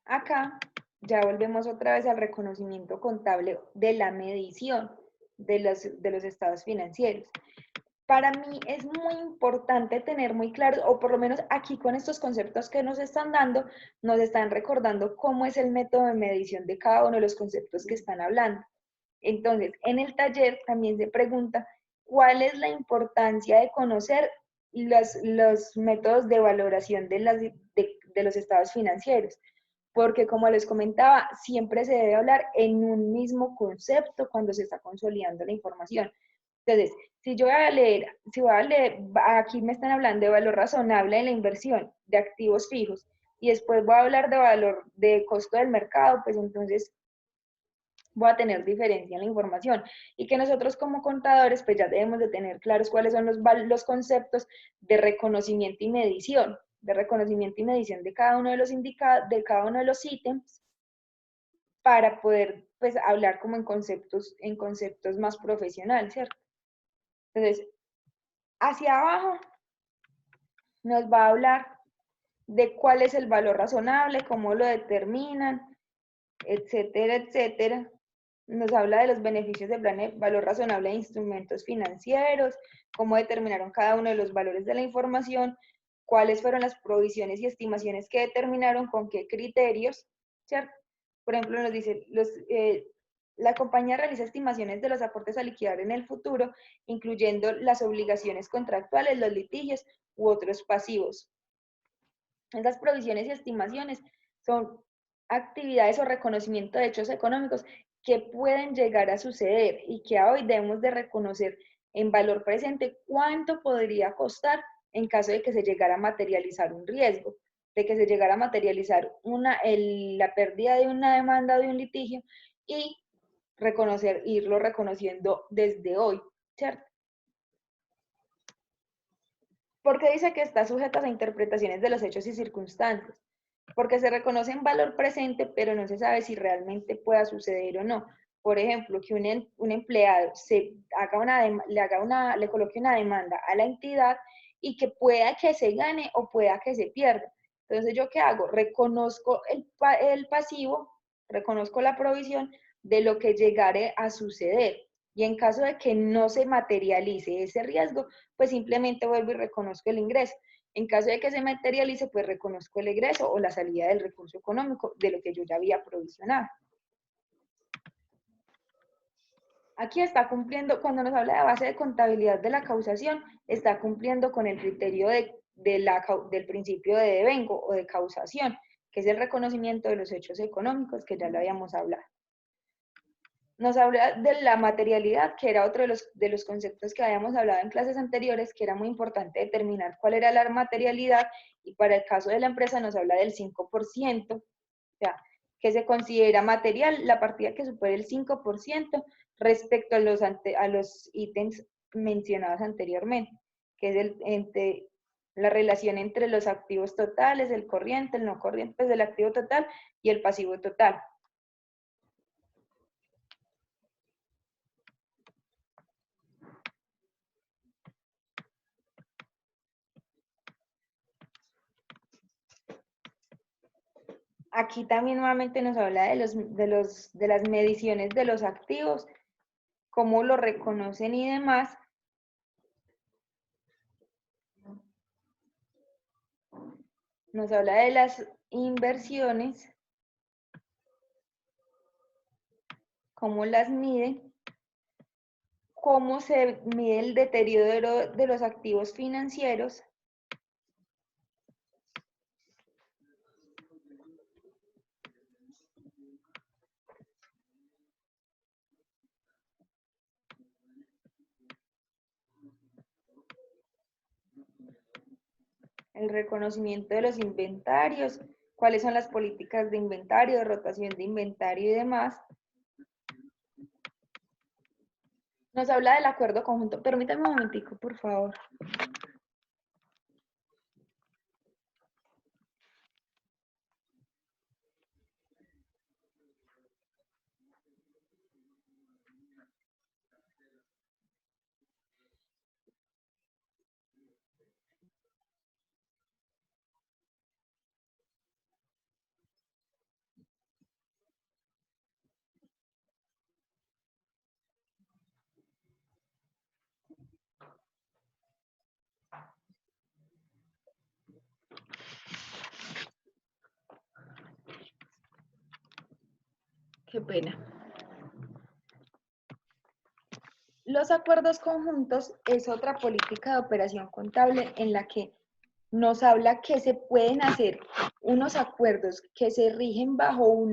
Acá ya volvemos otra vez al reconocimiento contable de la medición de los estados financieros. Para mí es muy importante tener muy claro, o por lo menos aquí con estos conceptos que nos están dando, nos están recordando cómo es el método de medición de cada uno de los conceptos que están hablando. Entonces, en el taller también se pregunta cuál es la importancia de conocer los métodos de valoración de los estados financieros, porque como les comentaba, siempre se debe hablar en un mismo concepto cuando se está consolidando la información. Entonces, si voy a leer, aquí me están hablando de valor razonable en la inversión de activos fijos y después voy a hablar de valor de costo del mercado, pues entonces voy a tener diferencia en la información y que nosotros como contadores pues ya debemos de tener claros cuáles son los conceptos de reconocimiento y medición, de cada uno de los de cada uno de los ítems para poder pues hablar como en conceptos más profesionales, ¿cierto? Entonces, hacia abajo nos va a hablar de cuál es el valor razonable, cómo lo determinan, etcétera, etcétera. Nos habla de los beneficios del plan de valor razonable de instrumentos financieros, cómo determinaron cada uno de los valores de la información, cuáles fueron las provisiones y estimaciones que determinaron, con qué criterios, ¿cierto? Por ejemplo, nos dice, la compañía realiza estimaciones de los aportes a liquidar en el futuro, incluyendo las obligaciones contractuales, los litigios u otros pasivos. Esas provisiones y estimaciones son actividades o reconocimiento de hechos económicos que pueden llegar a suceder y que hoy debemos de reconocer en valor presente cuánto podría costar en caso de que se llegara a materializar un riesgo, de que se llegara a materializar la pérdida de una demanda o de un litigio y irlo reconociendo desde hoy, ¿cierto? Porque dice que está sujeta a interpretaciones de los hechos y circunstancias, porque se reconoce en valor presente, pero no se sabe si realmente pueda suceder o no. Por ejemplo, que un empleado le coloque una demanda a la entidad y que pueda que se gane o pueda que se pierda. Entonces, ¿yo qué hago? Reconozco el pasivo, reconozco la provisión de lo que llegare a suceder. Y en caso de que no se materialice ese riesgo, pues simplemente vuelvo y reconozco el ingreso. En caso de que se materialice, pues reconozco el egreso o la salida del recurso económico de lo que yo ya había provisionado. Aquí está cumpliendo, cuando nos habla de base de contabilidad de la causación, está cumpliendo con el criterio del principio de devengo o de causación, que es el reconocimiento de los hechos económicos, que ya lo habíamos hablado. nos habla de la materialidad, que era otro de los conceptos que habíamos hablado en clases anteriores, que era muy importante determinar cuál era la materialidad, y para el caso de la empresa nos habla del 5%, o sea, que se considera material la partida que supere el 5% respecto a los ítems mencionados anteriormente, que es la relación entre los activos totales, el corriente, el no corriente, pues el activo total y el pasivo total. Aquí también nuevamente nos habla de las mediciones de los activos, cómo lo reconocen y demás. Nos habla de las inversiones, cómo las miden, cómo se mide el deterioro de los activos financieros, el reconocimiento de los inventarios, cuáles son las políticas de inventario, de rotación de inventario y demás. Nos habla del acuerdo conjunto. Permítame un momentico, por favor. Qué pena. Los acuerdos conjuntos es otra política de operación contable en la que nos habla que se pueden hacer unos acuerdos que se rigen bajo un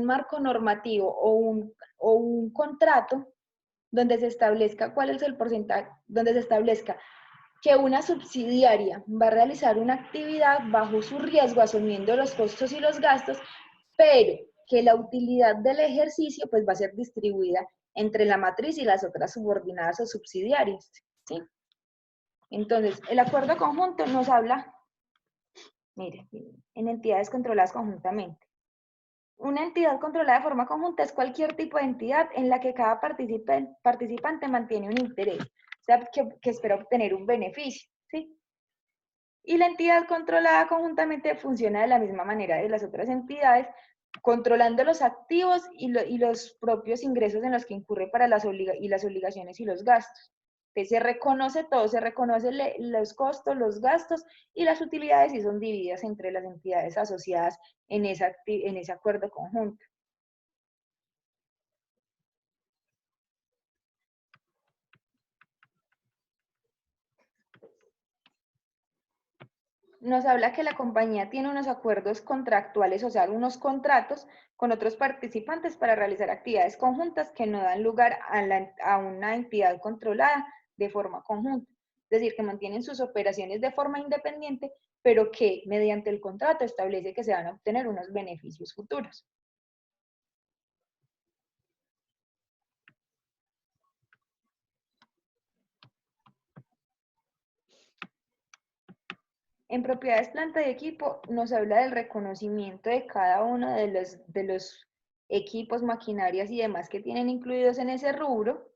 marco normativo o un contrato donde se establezca cuál es el porcentaje, donde se establezca que una subsidiaria va a realizar una actividad bajo su riesgo, asumiendo los costos y los gastos, pero que la utilidad del ejercicio pues va a ser distribuida entre la matriz y las otras subordinadas o subsidiarias, ¿sí? Entonces, el acuerdo conjunto nos habla, mire, en entidades controladas conjuntamente. Una entidad controlada de forma conjunta es cualquier tipo de entidad en la que cada participante mantiene un interés, o sea, que espera obtener un beneficio, ¿sí? Y la entidad controlada conjuntamente funciona de la misma manera de las otras entidades, controlando los activos y los propios ingresos en los que incurre para las obligaciones y los gastos. Entonces se reconoce todo, se reconoce los costos, los gastos y las utilidades, y son divididas entre las entidades asociadas en ese acuerdo conjunto. Nos habla que la compañía tiene unos acuerdos contractuales, o sea, unos contratos con otros participantes para realizar actividades conjuntas que no dan lugar a una entidad controlada de forma conjunta. Es decir, que mantienen sus operaciones de forma independiente, pero que mediante el contrato establece que se van a obtener unos beneficios futuros. En propiedades, planta y equipo nos habla del reconocimiento de cada uno de los equipos, maquinarias y demás que tienen incluidos en ese rubro,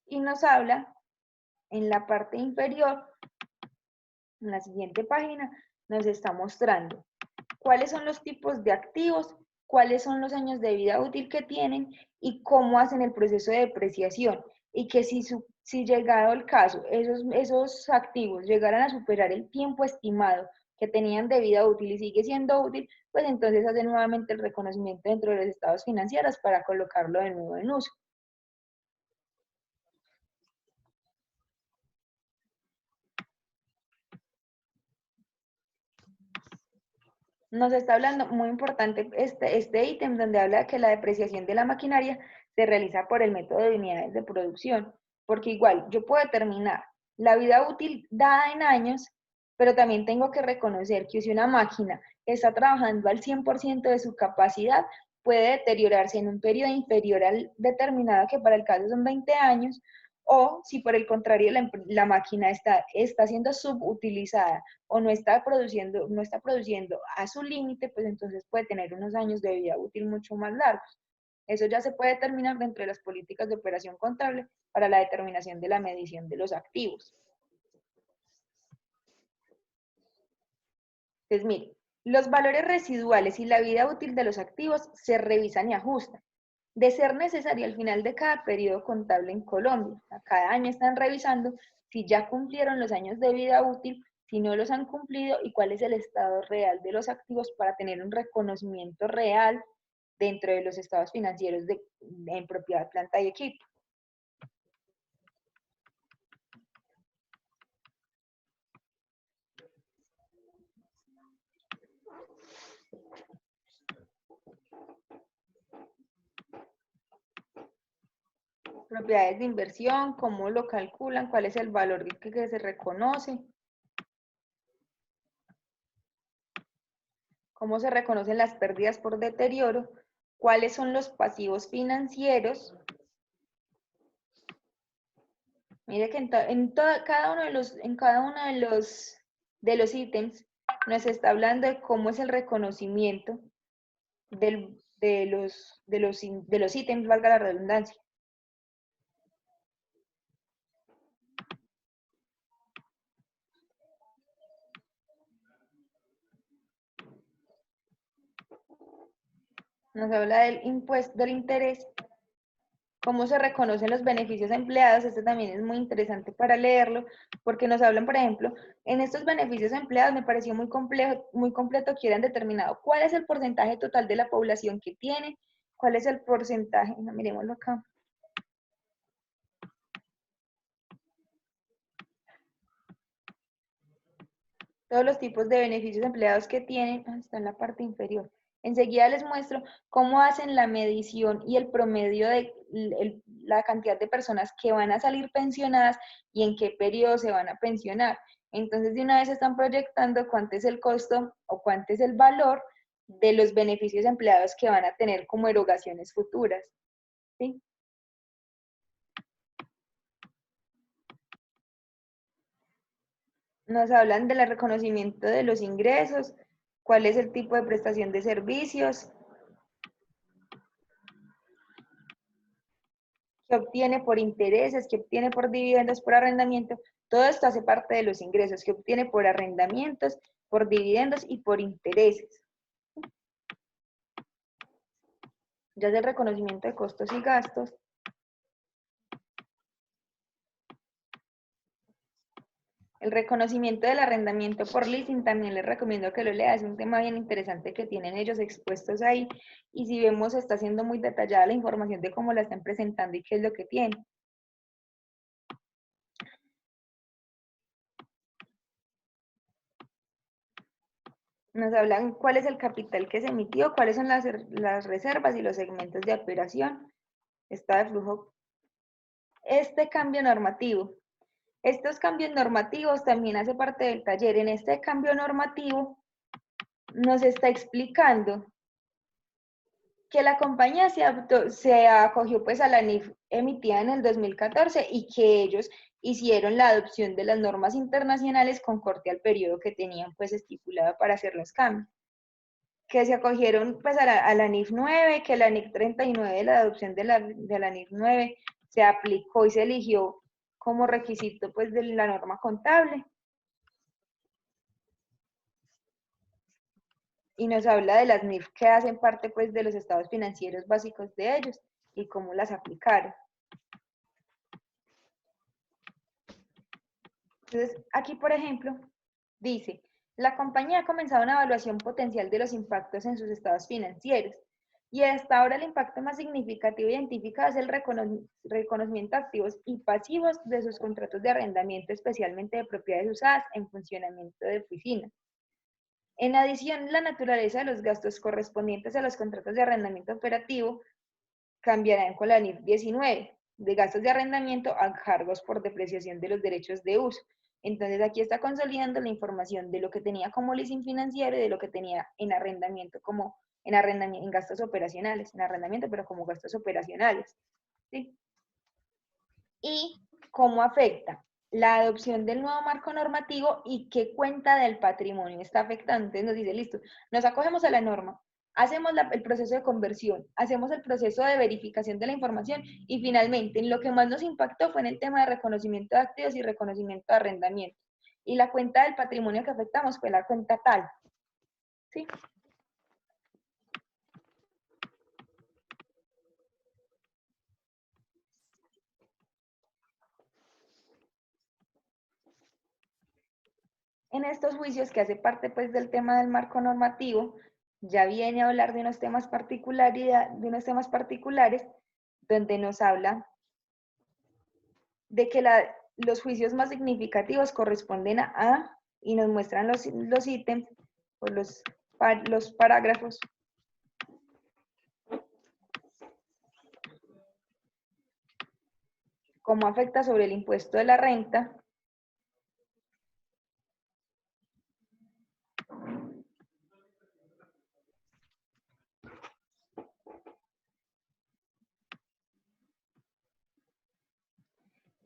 y nos habla en la parte inferior, en la siguiente página, nos está mostrando cuáles son los tipos de activos, cuáles son los años de vida útil que tienen y cómo hacen el proceso de depreciación, y que si llegado el caso, esos activos llegaran a superar el tiempo estimado que tenían de vida útil y sigue siendo útil, pues entonces hacen nuevamente el reconocimiento dentro de los estados financieros para colocarlo de nuevo en uso. Nos está hablando, muy importante, este ítem donde habla que la depreciación de la maquinaria se realiza por el método de unidades de producción, porque igual yo puedo determinar la vida útil dada en años, pero también tengo que reconocer que si una máquina está trabajando al 100% de su capacidad, puede deteriorarse en un periodo inferior al determinado, que para el caso son 20 años, o si por el contrario la máquina está siendo subutilizada o no está produciendo a su límite, pues entonces puede tener unos años de vida útil mucho más largos. Eso ya se puede determinar dentro de las políticas de operación contable para la determinación de la medición de los activos. Entonces, mire, los valores residuales y la vida útil de los activos se revisan y ajustan. De ser necesario al final de cada periodo contable en Colombia, a cada año están revisando si ya cumplieron los años de vida útil, si no los han cumplido y cuál es el estado real de los activos para tener un reconocimiento real dentro de los estados financieros en propiedad, planta y equipo. Propiedades de inversión, cómo lo calculan, cuál es el valor que se reconoce, cómo se reconocen las pérdidas por deterioro, cuáles son los pasivos financieros. Mire que cada uno de los ítems nos está hablando de cómo es el reconocimiento de los ítems, valga la redundancia. Nos habla del impuesto del interés, cómo se reconocen los beneficios empleados. Este también es muy interesante para leerlo, porque nos hablan, por ejemplo, en estos beneficios empleados me pareció muy complejo, muy completo que hubieran determinado cuál es el porcentaje total de la población que tiene, cuál es el porcentaje, miremoslo acá. Todos los tipos de beneficios empleados que tienen, está en la parte inferior. Enseguida les muestro cómo hacen la medición y el promedio de la cantidad de personas que van a salir pensionadas y en qué periodo se van a pensionar. Entonces, de una vez están proyectando cuánto es el costo o cuánto es el valor de los beneficios empleados que van a tener como erogaciones futuras. ¿Sí? Nos hablan del reconocimiento de los ingresos, cuál es el tipo de prestación de servicios, que obtiene por intereses, que obtiene por dividendos, por arrendamiento. Todo esto hace parte de los ingresos que obtiene por arrendamientos, por dividendos y por intereses. Ya es el reconocimiento de costos y gastos. El reconocimiento del arrendamiento por leasing también les recomiendo que lo leas, es un tema bien interesante que tienen ellos expuestos ahí, y si vemos está siendo muy detallada la información de cómo la están presentando y qué es lo que tienen. Nos hablan cuál es el capital que se emitió, cuáles son las reservas y los segmentos de operación, está de flujo. Este cambio normativo. Estos cambios normativos también hace parte del taller. En este cambio normativo nos está explicando que la compañía se acogió pues a la NIF emitida en el 2014 y que ellos hicieron la adopción de las normas internacionales con corte al periodo que tenían pues estipulado para hacer los cambios. Que se acogieron pues a la NIF 9, que la NIF 39, la adopción de la NIF 9 se aplicó y se eligió como requisito pues de la norma contable. Y nos habla de las NIF que hacen parte pues de los estados financieros básicos de ellos y cómo las aplicaron. Entonces, aquí por ejemplo, dice, la compañía ha comenzado una evaluación potencial de los impactos en sus estados financieros y hasta ahora el impacto más significativo identificado es el reconocimiento de activos y pasivos de sus contratos de arrendamiento, especialmente de propiedades usadas en funcionamiento de oficinas. En adición, la naturaleza de los gastos correspondientes a los contratos de arrendamiento operativo cambiarán con la NIF 19, de gastos de arrendamiento a cargos por depreciación de los derechos de uso. Entonces aquí está consolidando la información de lo que tenía como leasing financiero y de lo que tenía en arrendamiento como en gastos operacionales, en arrendamiento pero como gastos operacionales. ¿Sí? Y cómo afecta la adopción del nuevo marco normativo y qué cuenta del patrimonio está afectando. Entonces nos dice, listo, nos acogemos a la norma, hacemos el proceso de conversión, hacemos el proceso de verificación de la información y finalmente en lo que más nos impactó fue en el tema de reconocimiento de activos y reconocimiento de arrendamiento. Y la cuenta del patrimonio que afectamos fue la cuenta tal. ¿Sí? En estos juicios, que hace parte pues del tema del marco normativo, ya viene a hablar de unos temas particulares, donde nos habla de que los juicios más significativos corresponden y nos muestran los ítems o los parágrafos cómo afecta sobre el impuesto de la renta,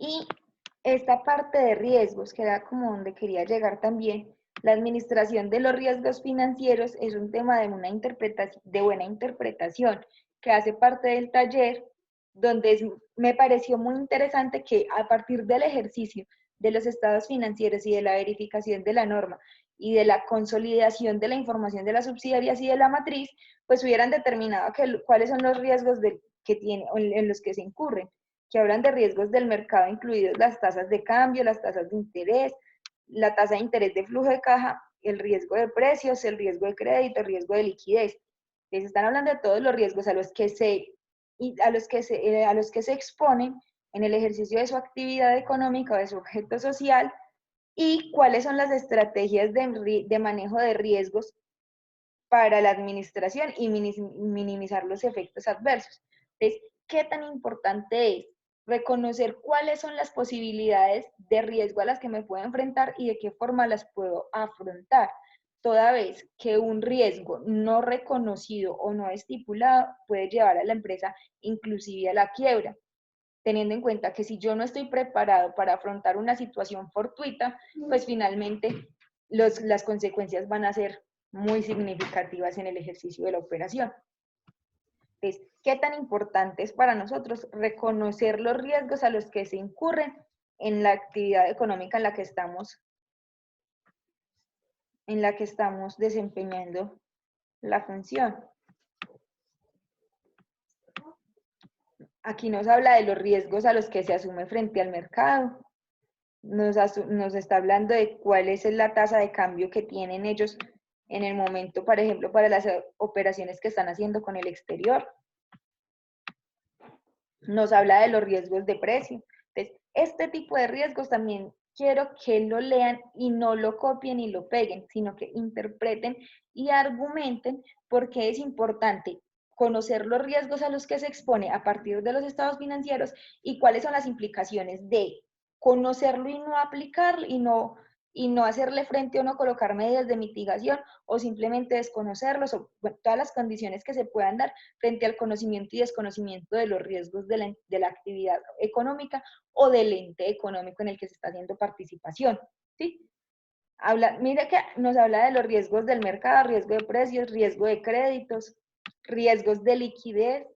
y esta parte de riesgos, que era como donde quería llegar también. La administración de los riesgos financieros es un tema de buena interpretación, que hace parte del taller, donde me pareció muy interesante que a partir del ejercicio de los estados financieros y de la verificación de la norma y de la consolidación de la información de las subsidiarias y de la matriz, pues hubieran determinado cuáles son los riesgos en los que se incurren, que hablan de riesgos del mercado, incluidos las tasas de cambio, las tasas de interés, la tasa de interés de flujo de caja, el riesgo de precios, el riesgo de crédito, el riesgo de liquidez. Les están hablando de todos los riesgos a los que se exponen en el ejercicio de su actividad económica o de su objeto social y cuáles son las estrategias de manejo de riesgos para la administración y minimizar los efectos adversos. Entonces, ¿qué tan importante es reconocer cuáles son las posibilidades de riesgo a las que me puedo enfrentar y de qué forma las puedo afrontar? Toda vez que un riesgo no reconocido o no estipulado puede llevar a la empresa inclusive a la quiebra, teniendo en cuenta que si yo no estoy preparado para afrontar una situación fortuita, pues finalmente las consecuencias van a ser muy significativas en el ejercicio de la operación. Entonces, ¿qué tan importante es para nosotros reconocer los riesgos a los que se incurren en la actividad económica en la que estamos desempeñando la función? Aquí nos habla de los riesgos a los que se asume frente al mercado. Nos está hablando de cuál es la tasa de cambio que tienen ellos en el momento, por ejemplo, para las operaciones que están haciendo con el exterior. Nos habla de los riesgos de precio. Entonces, este tipo de riesgos también quiero que lo lean y no lo copien y lo peguen, sino que interpreten y argumenten por qué es importante conocer los riesgos a los que se expone a partir de los estados financieros y cuáles son las implicaciones de conocerlo y no aplicarlo y no hacerle frente o no colocar medidas de mitigación o simplemente desconocerlos o bueno, todas las condiciones que se puedan dar frente al conocimiento y desconocimiento de los riesgos de la actividad económica o del ente económico en el que se está haciendo participación, ¿sí? Mira que nos habla de los riesgos del mercado, riesgo de precios, riesgo de créditos, riesgos de liquidez.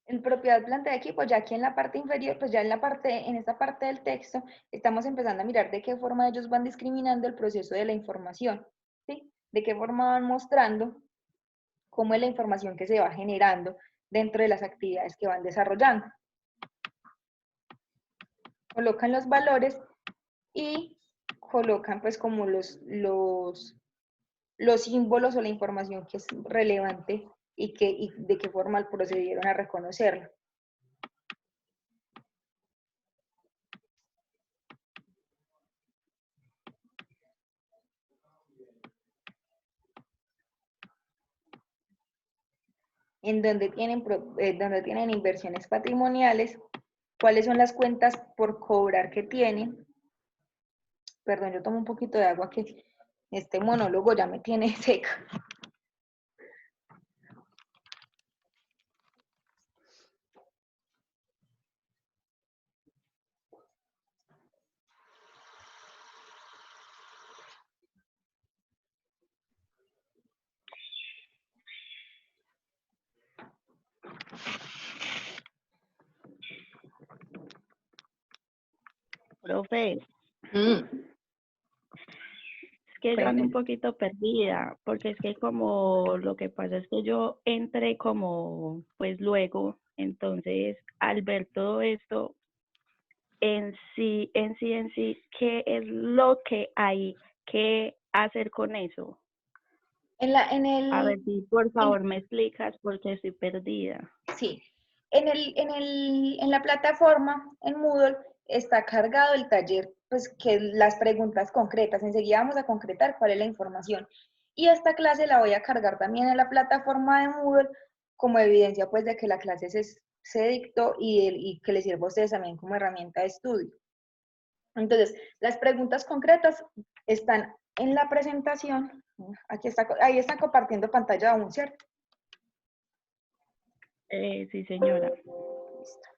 En propiedad planta de equipo, ya aquí en la parte inferior, pues ya en esta parte del texto, estamos empezando a mirar de qué forma ellos van discriminando el proceso de la información, ¿sí? De qué forma van mostrando cómo es la información que se va generando dentro de las actividades que van desarrollando. Colocan los valores y colocan pues como los símbolos o la información que es relevante y de qué forma procedieron a reconocerlo. En donde tienen inversiones patrimoniales, cuáles son las cuentas por cobrar que tienen. Perdón, yo tomo un poquito de agua que este monólogo ya me tiene seca. Profe, Mm. es que yo ando un Cuénteme. poquito perdida, porque es que como lo que pasa es que yo entré como, pues luego, entonces al ver todo esto, en sí, ¿qué es lo que hay que hacer con eso? A ver si por favor me explicas porque estoy perdida. Sí, en la plataforma, en Moodle, está cargado el taller, pues que las preguntas concretas. Enseguida vamos a concretar cuál es la información. Y esta clase la voy a cargar también en la plataforma de Moodle como evidencia pues de que la clase se dictó y que les sirva a ustedes también como herramienta de estudio. Entonces, las preguntas concretas están en la presentación. Aquí está, ahí están compartiendo pantalla aún, ¿cierto? Sí, señora. Listo.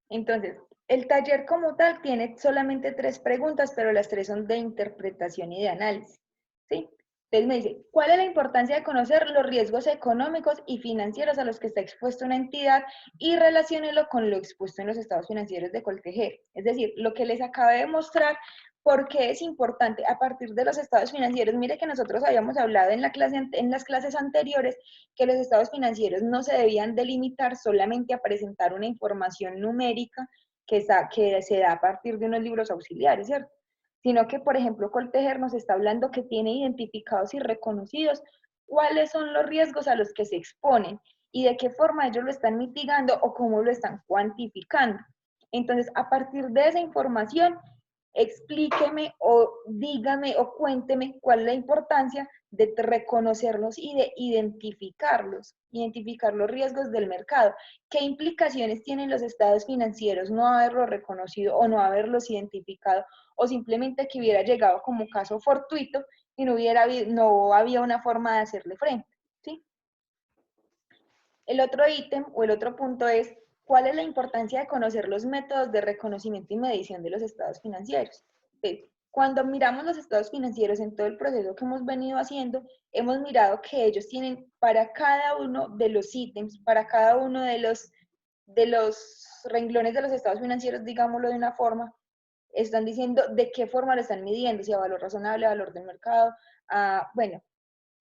Entonces, el taller como tal tiene solamente 3 preguntas, pero las 3 son de interpretación y de análisis, ¿sí? Entonces me dice, ¿cuál es la importancia de conocer los riesgos económicos y financieros a los que está expuesta una entidad y relaciónelo con lo expuesto en los estados financieros de Coltejer? Es decir, lo que les acabé de mostrar, ¿por qué es importante a partir de los estados financieros? Mire que nosotros habíamos hablado en las clases anteriores que los estados financieros no se debían delimitar solamente a presentar una información numérica que se da a partir de unos libros auxiliares, ¿cierto? Sino que, por ejemplo, Coltejer nos está hablando que tiene identificados y reconocidos cuáles son los riesgos a los que se exponen y de qué forma ellos lo están mitigando o cómo lo están cuantificando. Entonces, a partir de esa información, explíqueme o dígame o cuénteme cuál es la importancia de reconocerlos y de identificar los riesgos del mercado. ¿Qué implicaciones tienen los estados financieros no haberlos reconocido o no haberlos identificado o simplemente que hubiera llegado como caso fortuito y no había una forma de hacerle frente? ¿Sí? El otro ítem o el otro punto es, ¿cuál es la importancia de conocer los métodos de reconocimiento y medición de los estados financieros? Cuando miramos los estados financieros en todo el proceso que hemos venido haciendo, hemos mirado que ellos tienen para cada uno de los ítems, para cada uno de los renglones de los estados financieros, digámoslo de una forma, están diciendo de qué forma lo están midiendo, si a valor razonable, a valor del mercado, bueno,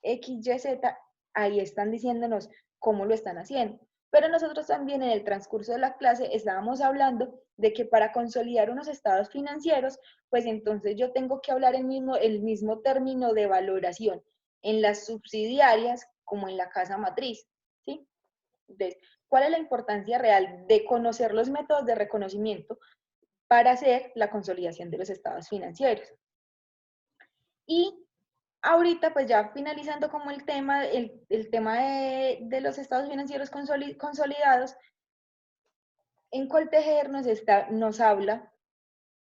X, Y, Z, ahí están diciéndonos cómo lo están haciendo. Pero nosotros también en el transcurso de la clase estábamos hablando de que para consolidar unos estados financieros, pues entonces yo tengo que hablar el mismo término de valoración en las subsidiarias como en la casa matriz, ¿sí? Entonces, ¿cuál es la importancia real de conocer los métodos de reconocimiento para hacer la consolidación de los estados financieros? Y ahorita, pues ya finalizando como el tema de los estados financieros consolidados, en Coltejer nos habla,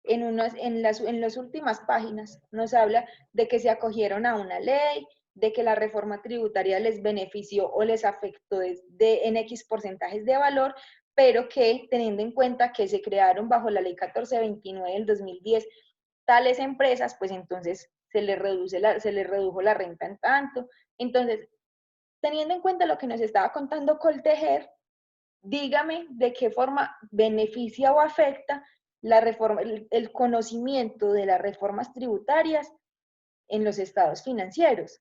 en las últimas páginas, nos habla de que se acogieron a una ley, de que la reforma tributaria les benefició o les afectó en X porcentajes de valor, pero que teniendo en cuenta que se crearon bajo la ley 1429 del 2010 tales empresas, pues entonces se les redujo la renta en tanto. Entonces, teniendo en cuenta lo que nos estaba contando Coltejer, dígame de qué forma beneficia o afecta la reforma, el conocimiento de las reformas tributarias en los estados financieros,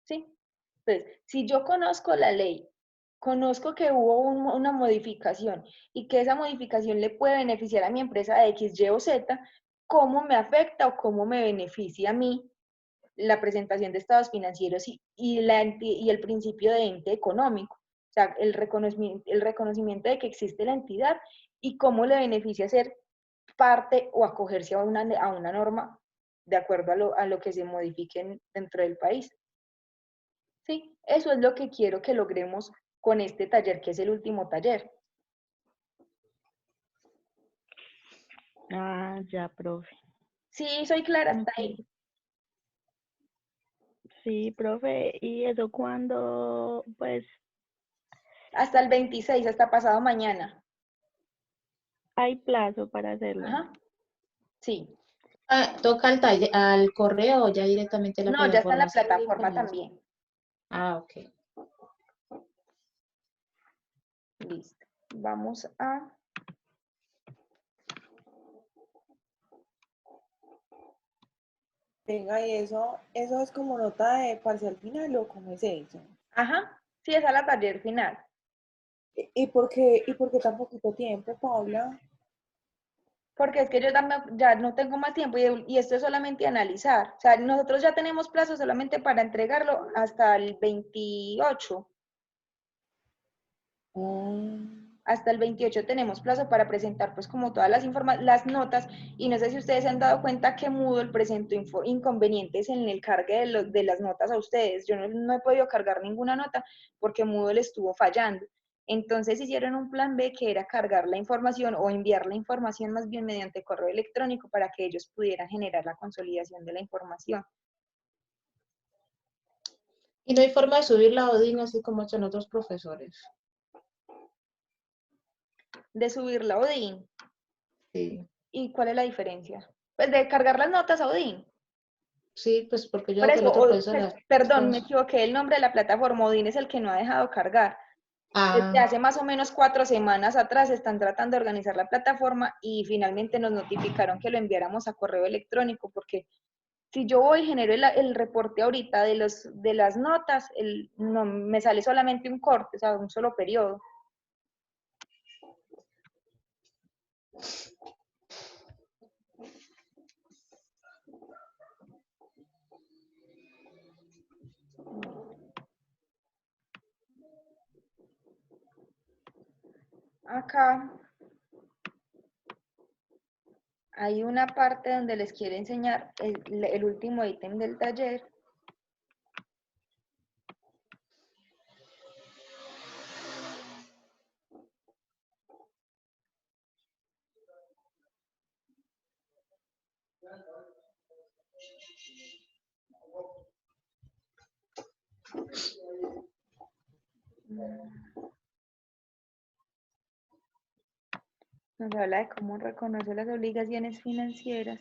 ¿sí? Entonces, si yo conozco la ley, conozco que hubo una modificación y que esa modificación le puede beneficiar a mi empresa de X, Y o Z, ¿cómo me afecta o cómo me beneficia a mí la presentación de estados financieros y el principio de ente económico, o sea, el reconocimiento de que existe la entidad y cómo le beneficia ser parte o acogerse a una norma de acuerdo a lo que se modifique dentro del país. Sí, eso es lo que quiero que logremos con este taller, que es el último taller. Ah, ya, profe. Sí, soy clara hasta ahí. Sí, profe, ¿y eso cuándo, pues? Hasta el 26, hasta pasado mañana. Hay plazo para hacerlo. Ajá. Sí. ¿Toca al correo o ya directamente la No, ya está en la plataforma? plataforma también. Ah, ok. Listo. Vamos a... Venga, y eso es como nota de parcial final o cómo es eso. Ajá. Sí, esa es la taller final. ¿Y por qué tan poquito tiempo, Paula? Porque es que yo ya no tengo más tiempo y esto es solamente analizar. O sea, nosotros ya tenemos plazo solamente para entregarlo hasta el 28. Hasta el 28 tenemos plazo para presentar pues como todas las notas, y no sé si ustedes se han dado cuenta que Moodle presentó inconvenientes en el cargue de las notas a ustedes. Yo no he podido cargar ninguna nota porque Moodle estuvo fallando. Entonces hicieron un plan B, que era cargar la información o enviar la información más bien mediante correo electrónico para que ellos pudieran generar la consolidación de la información. Y no hay forma de subir la ODIN así como hacen otros profesores. De subir la ODIN. Sí. ¿Y cuál es la diferencia? Pues de cargar las notas a ODIN. Sí, pues porque yo Por veo que el eso, otro profesor... perdón, me equivoqué, el nombre de la plataforma, Odin es el que no ha dejado cargar. Desde Ah, hace más o menos 4 semanas atrás están tratando de organizar la plataforma y finalmente nos notificaron que lo enviáramos a correo electrónico, porque si yo voy y genero el reporte ahorita de las notas, no, me sale solamente un corte, o sea, un solo periodo. Acá hay una parte donde les quiero enseñar el último ítem del taller. Nos habla de cómo reconoce las obligaciones financieras.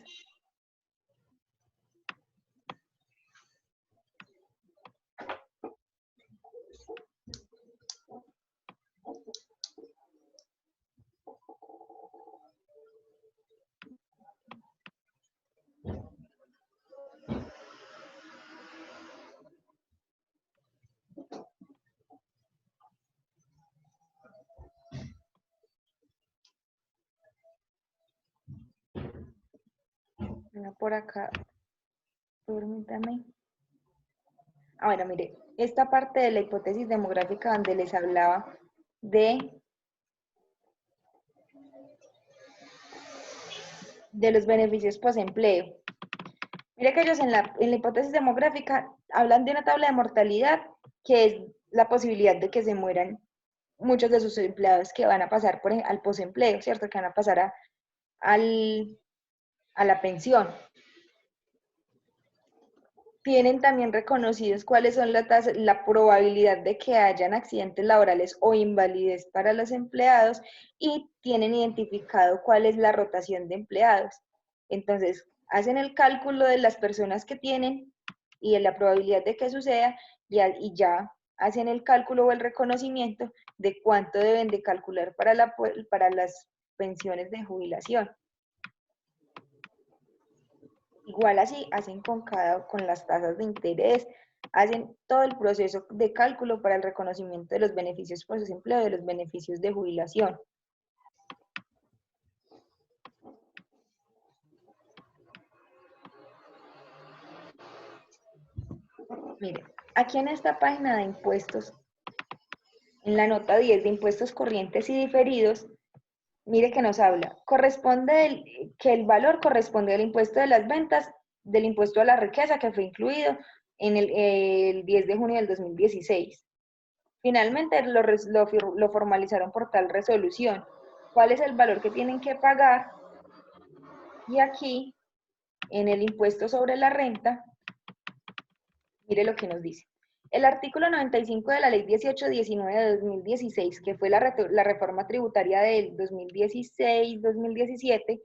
Por acá, permítame. Ahora, mire, esta parte de la hipótesis demográfica donde les hablaba de los beneficios post-empleo. Mire que ellos en la hipótesis demográfica hablan de una tabla de mortalidad, que es la posibilidad de que se mueran muchos de sus empleados que van a pasar al post-empleo, ¿cierto? Que van a pasar a la pensión. Tienen también reconocidos cuáles son la probabilidad de que hayan accidentes laborales o invalidez para los empleados, y tienen identificado cuál es la rotación de empleados. Entonces, hacen el cálculo de las personas que tienen y de la probabilidad de que suceda, y ya hacen el cálculo o el reconocimiento de cuánto deben de calcular para las pensiones de jubilación. Igual así hacen con las tasas de interés, hacen todo el proceso de cálculo para el reconocimiento de los beneficios por desempleo, de los beneficios de jubilación. Mire, aquí en esta página de impuestos, en la nota 10 de impuestos corrientes y diferidos, mire que nos habla, que el valor corresponde al impuesto de las ventas, del impuesto a la riqueza que fue incluido en el 10 de junio del 2016. Finalmente lo formalizaron por tal resolución. ¿Cuál es el valor que tienen que pagar? Y aquí, en el impuesto sobre la renta, mire lo que nos dice. El artículo 95 de la Ley 1819 de 2016, que fue la reforma tributaria del 2016-2017,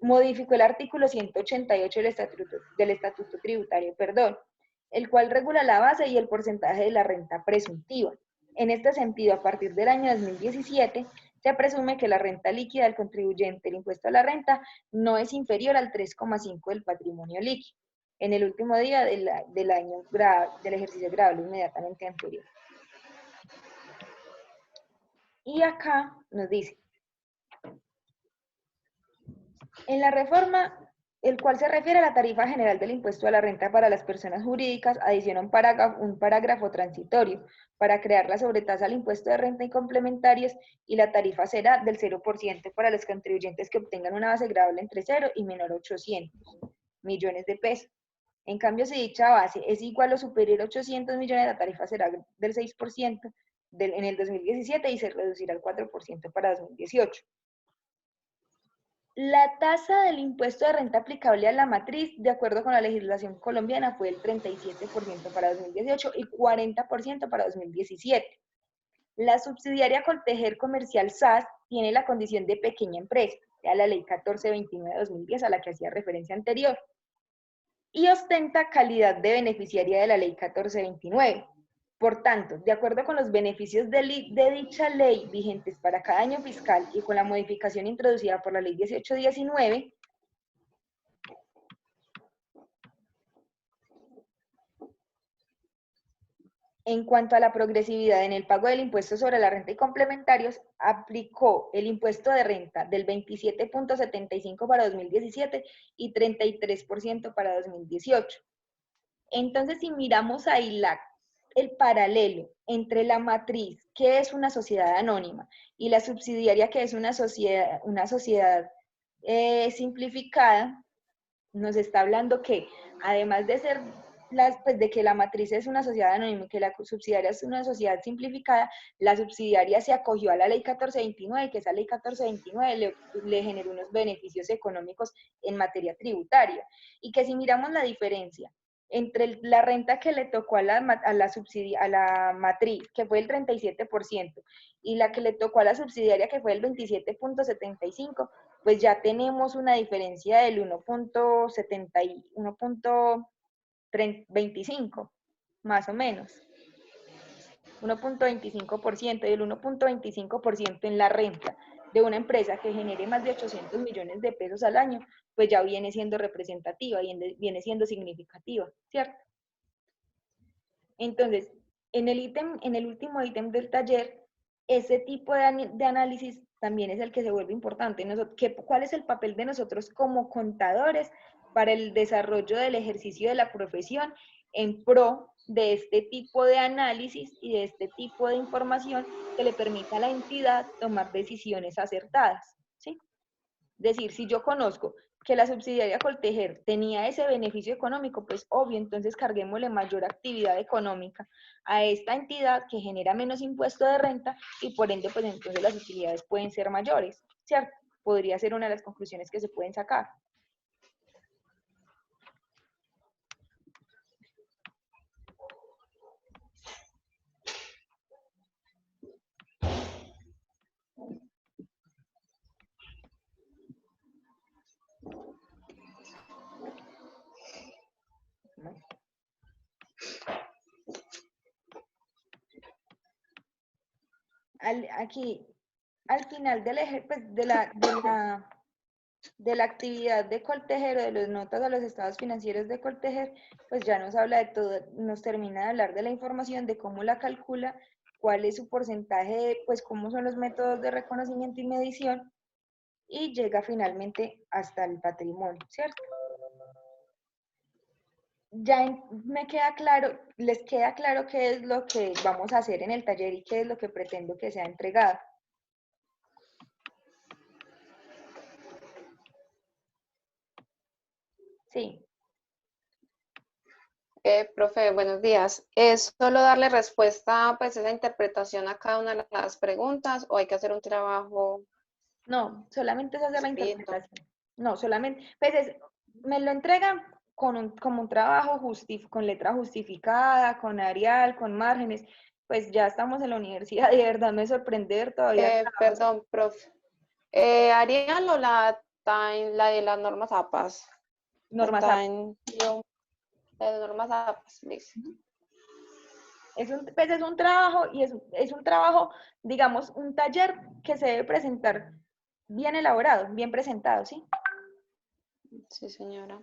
modificó el artículo 188 del Estatuto Tributario, el cual regula la base y el porcentaje de la renta presuntiva. En este sentido, a partir del año 2017, se presume que la renta líquida del contribuyente, el impuesto a la renta, no es inferior al 3,5 del patrimonio líquido en el último día del ejercicio grabable inmediatamente anterior. Y acá nos dice, en la reforma, el cual se refiere a la tarifa general del impuesto a la renta para las personas jurídicas, adiciona un parágrafo transitorio para crear la sobretasa al impuesto de renta y complementarios, y la tarifa será del 0% para los contribuyentes que obtengan una base gravable entre 0 y menor a 800 millones de pesos. En cambio, si dicha base es igual o superior a 800 millones, la tarifa será del 6% en el 2017 y se reducirá al 4% para 2018. La tasa del impuesto de renta aplicable a la matriz, de acuerdo con la legislación colombiana, fue el 37% para 2018 y 40% para 2017. La subsidiaria Coltejer Comercial SAS tiene la condición de pequeña empresa, sea la Ley 1429 de 2010 a la que hacía referencia anterior, y ostenta calidad de beneficiaria de la Ley 1429. Por tanto, de acuerdo con los beneficios de dicha ley vigentes para cada año fiscal y con la modificación introducida por la Ley 1819, en cuanto a la progresividad en el pago del impuesto sobre la renta y complementarios, aplicó el impuesto de renta del 27.75 para 2017 y 33% para 2018. Entonces, si miramos ahí el paralelo entre la matriz, que es una sociedad anónima, y la subsidiaria, que es una sociedad simplificada, nos está hablando que, además de ser de que la matriz es una sociedad anónima y que la subsidiaria es una sociedad simplificada, la subsidiaria se acogió a la Ley 1429, que esa Ley 1429 le generó unos beneficios económicos en materia tributaria. Y que si miramos la diferencia entre la renta que le tocó a la matriz, que fue el 37%, y la que le tocó a la subsidiaria, que fue el 27.75%, pues ya tenemos una diferencia del 1.25, más o menos. 1.25%, y el 1.25% en la renta de una empresa que genere más de 800 millones de pesos al año, pues ya viene siendo representativa y viene siendo significativa, ¿cierto? Entonces, en el último ítem del taller, ese tipo de análisis también es el que se vuelve importante. ¿Cuál es el papel de nosotros como contadores para el desarrollo del ejercicio de la profesión en pro de este tipo de análisis y de este tipo de información que le permita a la entidad tomar decisiones acertadas? ¿Sí? Es decir, si yo conozco que la subsidiaria Coltejer tenía ese beneficio económico, pues obvio, entonces carguémosle mayor actividad económica a esta entidad que genera menos impuesto de renta y por ende, pues entonces las utilidades pueden ser mayores, ¿cierto? Podría ser una de las conclusiones que se pueden sacar. Aquí, al final de la actividad de Coltejer, o de las notas a los estados financieros de Coltejer, pues ya nos habla de todo, nos termina de hablar de la información, de cómo la calcula, cuál es su porcentaje, pues cómo son los métodos de reconocimiento y medición, y llega finalmente hasta el patrimonio, ¿cierto? me queda claro, les queda claro qué es lo que vamos a hacer en el taller y qué es lo que pretendo que sea entregado. Sí. Profe, buenos días. ¿Es solo darle respuesta, pues, esa interpretación a cada una de las preguntas o hay que hacer un trabajo No, solamente es hacer la escrito? interpretación. No, solamente, pues me lo entregan como un trabajo con letra justificada, con Arial, con márgenes. Pues ya estamos en la universidad y de verdad me sorprender todavía. Perdón, profe. ¿Harían o la de las normas APAS? Normas La aptas. la de normas APAS, dice. Pues es un trabajo y es un trabajo, digamos, un taller que se debe presentar bien elaborado, bien presentado, ¿sí? Sí, señora.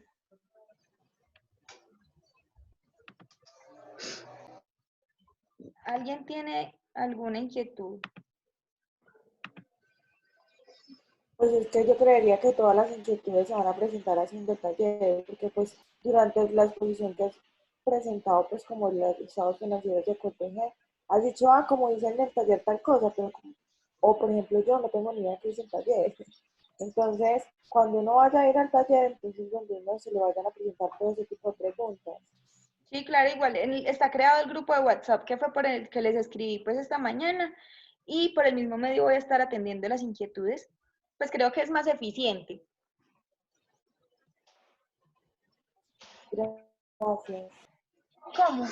¿Alguien tiene alguna inquietud? Pues es que yo creería que todas las inquietudes se van a presentar haciendo el taller, porque pues durante la exposición que has presentado, pues como los estados financieros de Coteje, has dicho, como dice en el taller tal cosa, pero o por ejemplo yo no tengo ni idea que dice el taller. Entonces, cuando uno vaya a ir al taller, entonces donde uno se le vayan a presentar todo ese tipo de preguntas. Sí, claro, igual está creado el grupo de WhatsApp que fue por el que les escribí pues esta mañana y por el mismo medio voy a estar atendiendo las inquietudes. Pues creo que es más eficiente. Gracias. ¿Cómo?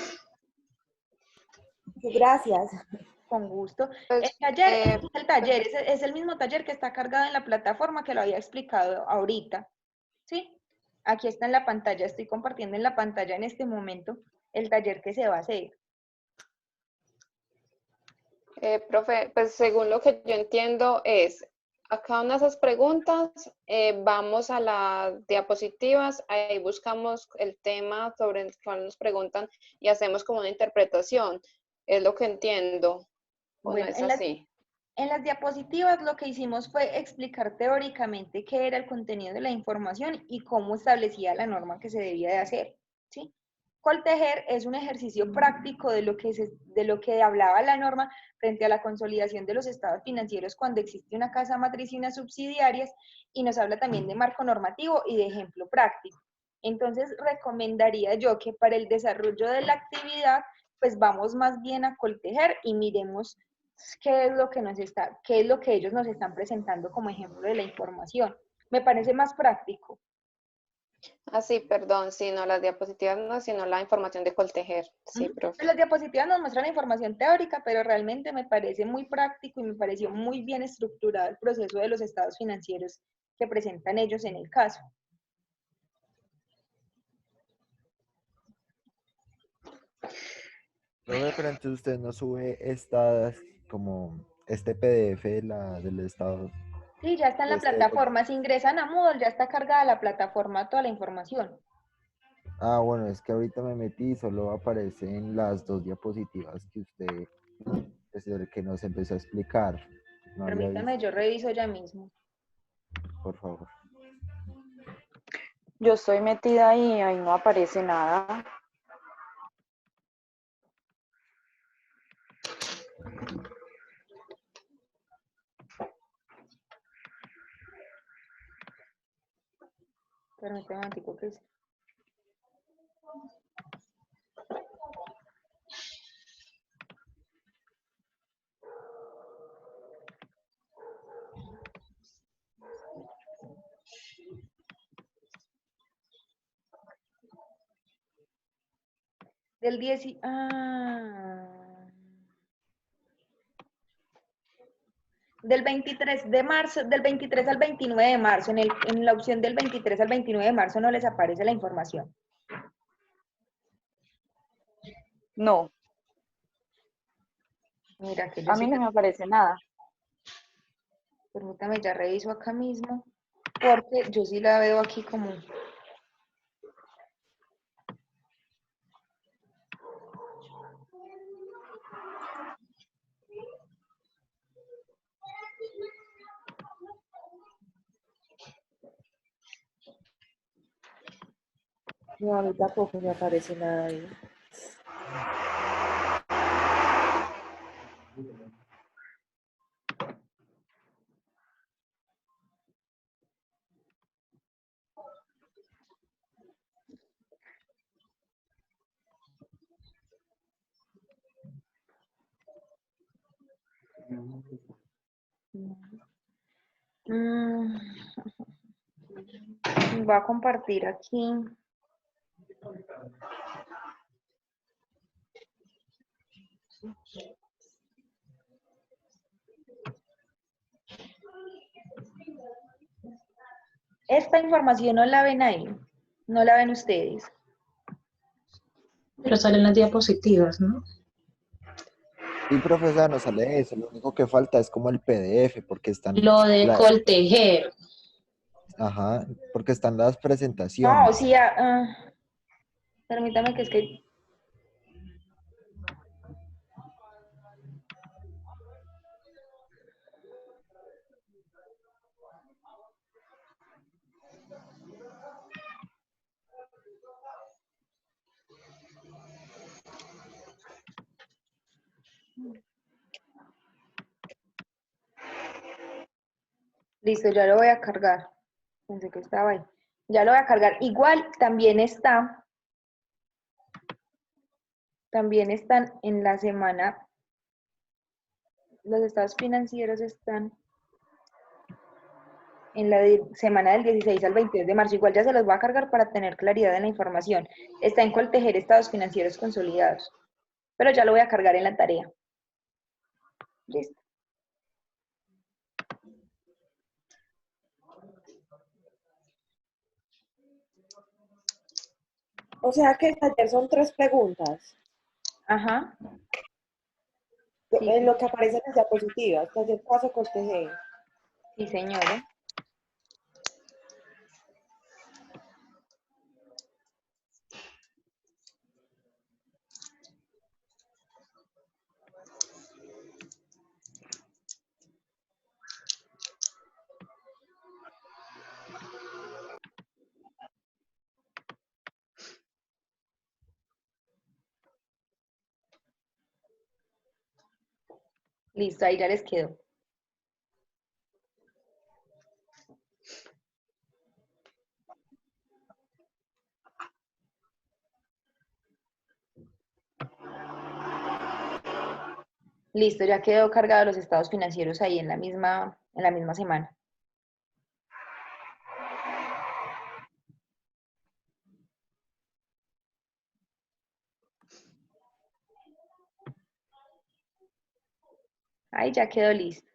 Sí, gracias. Con gusto. El Pues, taller, el taller es el mismo taller que está cargado en la plataforma que lo había explicado ahorita. ¿Sí? Aquí está en la pantalla, estoy compartiendo en la pantalla en este momento el taller que se va a hacer. profe, pues según lo que yo entiendo es, a cada una de esas preguntas vamos a las diapositivas, ahí buscamos el tema sobre el cual nos preguntan y hacemos como una interpretación. Es lo que entiendo, ¿o no Bueno, es así? en las diapositivas lo que hicimos fue explicar teóricamente qué era el contenido de la información y cómo establecía la norma que se debía de hacer, ¿sí? Coltejer es un ejercicio práctico de lo que hablaba la norma frente a la consolidación de los estados financieros cuando existe una casa matriz y unas subsidiarias y nos habla también de marco normativo y de ejemplo práctico. Entonces, recomendaría yo que para el desarrollo de la actividad, pues vamos más bien a coltejer y miremos qué es lo que qué es lo que ellos nos están presentando como ejemplo de la información. Me parece más práctico. Ah, sí, perdón, sí, no las diapositivas no, sino la información de Coltejer. Sí, profe. Las diapositivas nos muestran información teórica, pero realmente me parece muy práctico y me pareció muy bien estructurado el proceso de los estados financieros que presentan ellos en el caso. Profe, pero entonces usted no sube estas, como este PDF del estado Sí, ya está en de la este. plataforma. Si ingresan a Moodle, ya está cargada la plataforma toda la información. Ah, bueno, es que ahorita me metí y solo aparecen las dos diapositivas que usted, desde el que nos empezó a explicar. No había Permítame, visto, yo reviso ya mismo. por favor. Yo estoy metida ahí y ahí no aparece nada. Permítame un momentico que es. Del 10 del 23 de marzo, del 23 al 29 de marzo, en la opción del 23 al 29 de marzo no les aparece la información. No, Mira que yo a sí, mí no me aparece nada. permítame, ya reviso acá mismo, porque yo sí la veo aquí como... No, a mí tampoco me aparece nada ahí. Mm, Voy a compartir aquí. Esta información no la ven ahí, no la ven ustedes. Pero salen las diapositivas, ¿no? Sí, profesor, no sale eso. Lo único que falta es como el PDF, porque están Lo de las, Coltejer. ajá, porque están las No, presentaciones. sí, permítame que es que... Listo, ya lo voy a cargar. Pensé que estaba ahí. Ya lo voy a cargar. Igual también están en la semana, los estados financieros están en la semana del 16 al 22 de marzo. Igual ya se los voy a cargar para tener claridad en la información. Está en Coltejer estados financieros consolidados. Pero ya lo voy a cargar en la tarea. Listo. O sea que el taller son 3 preguntas. Ajá. Sí, En lo que aparece en las diapositivas. Taller paso corteje. sí, señora. Listo, ahí ya les quedó. Listo, ya quedó cargado los estados financieros ahí en la misma semana. Ahí ya quedó listo.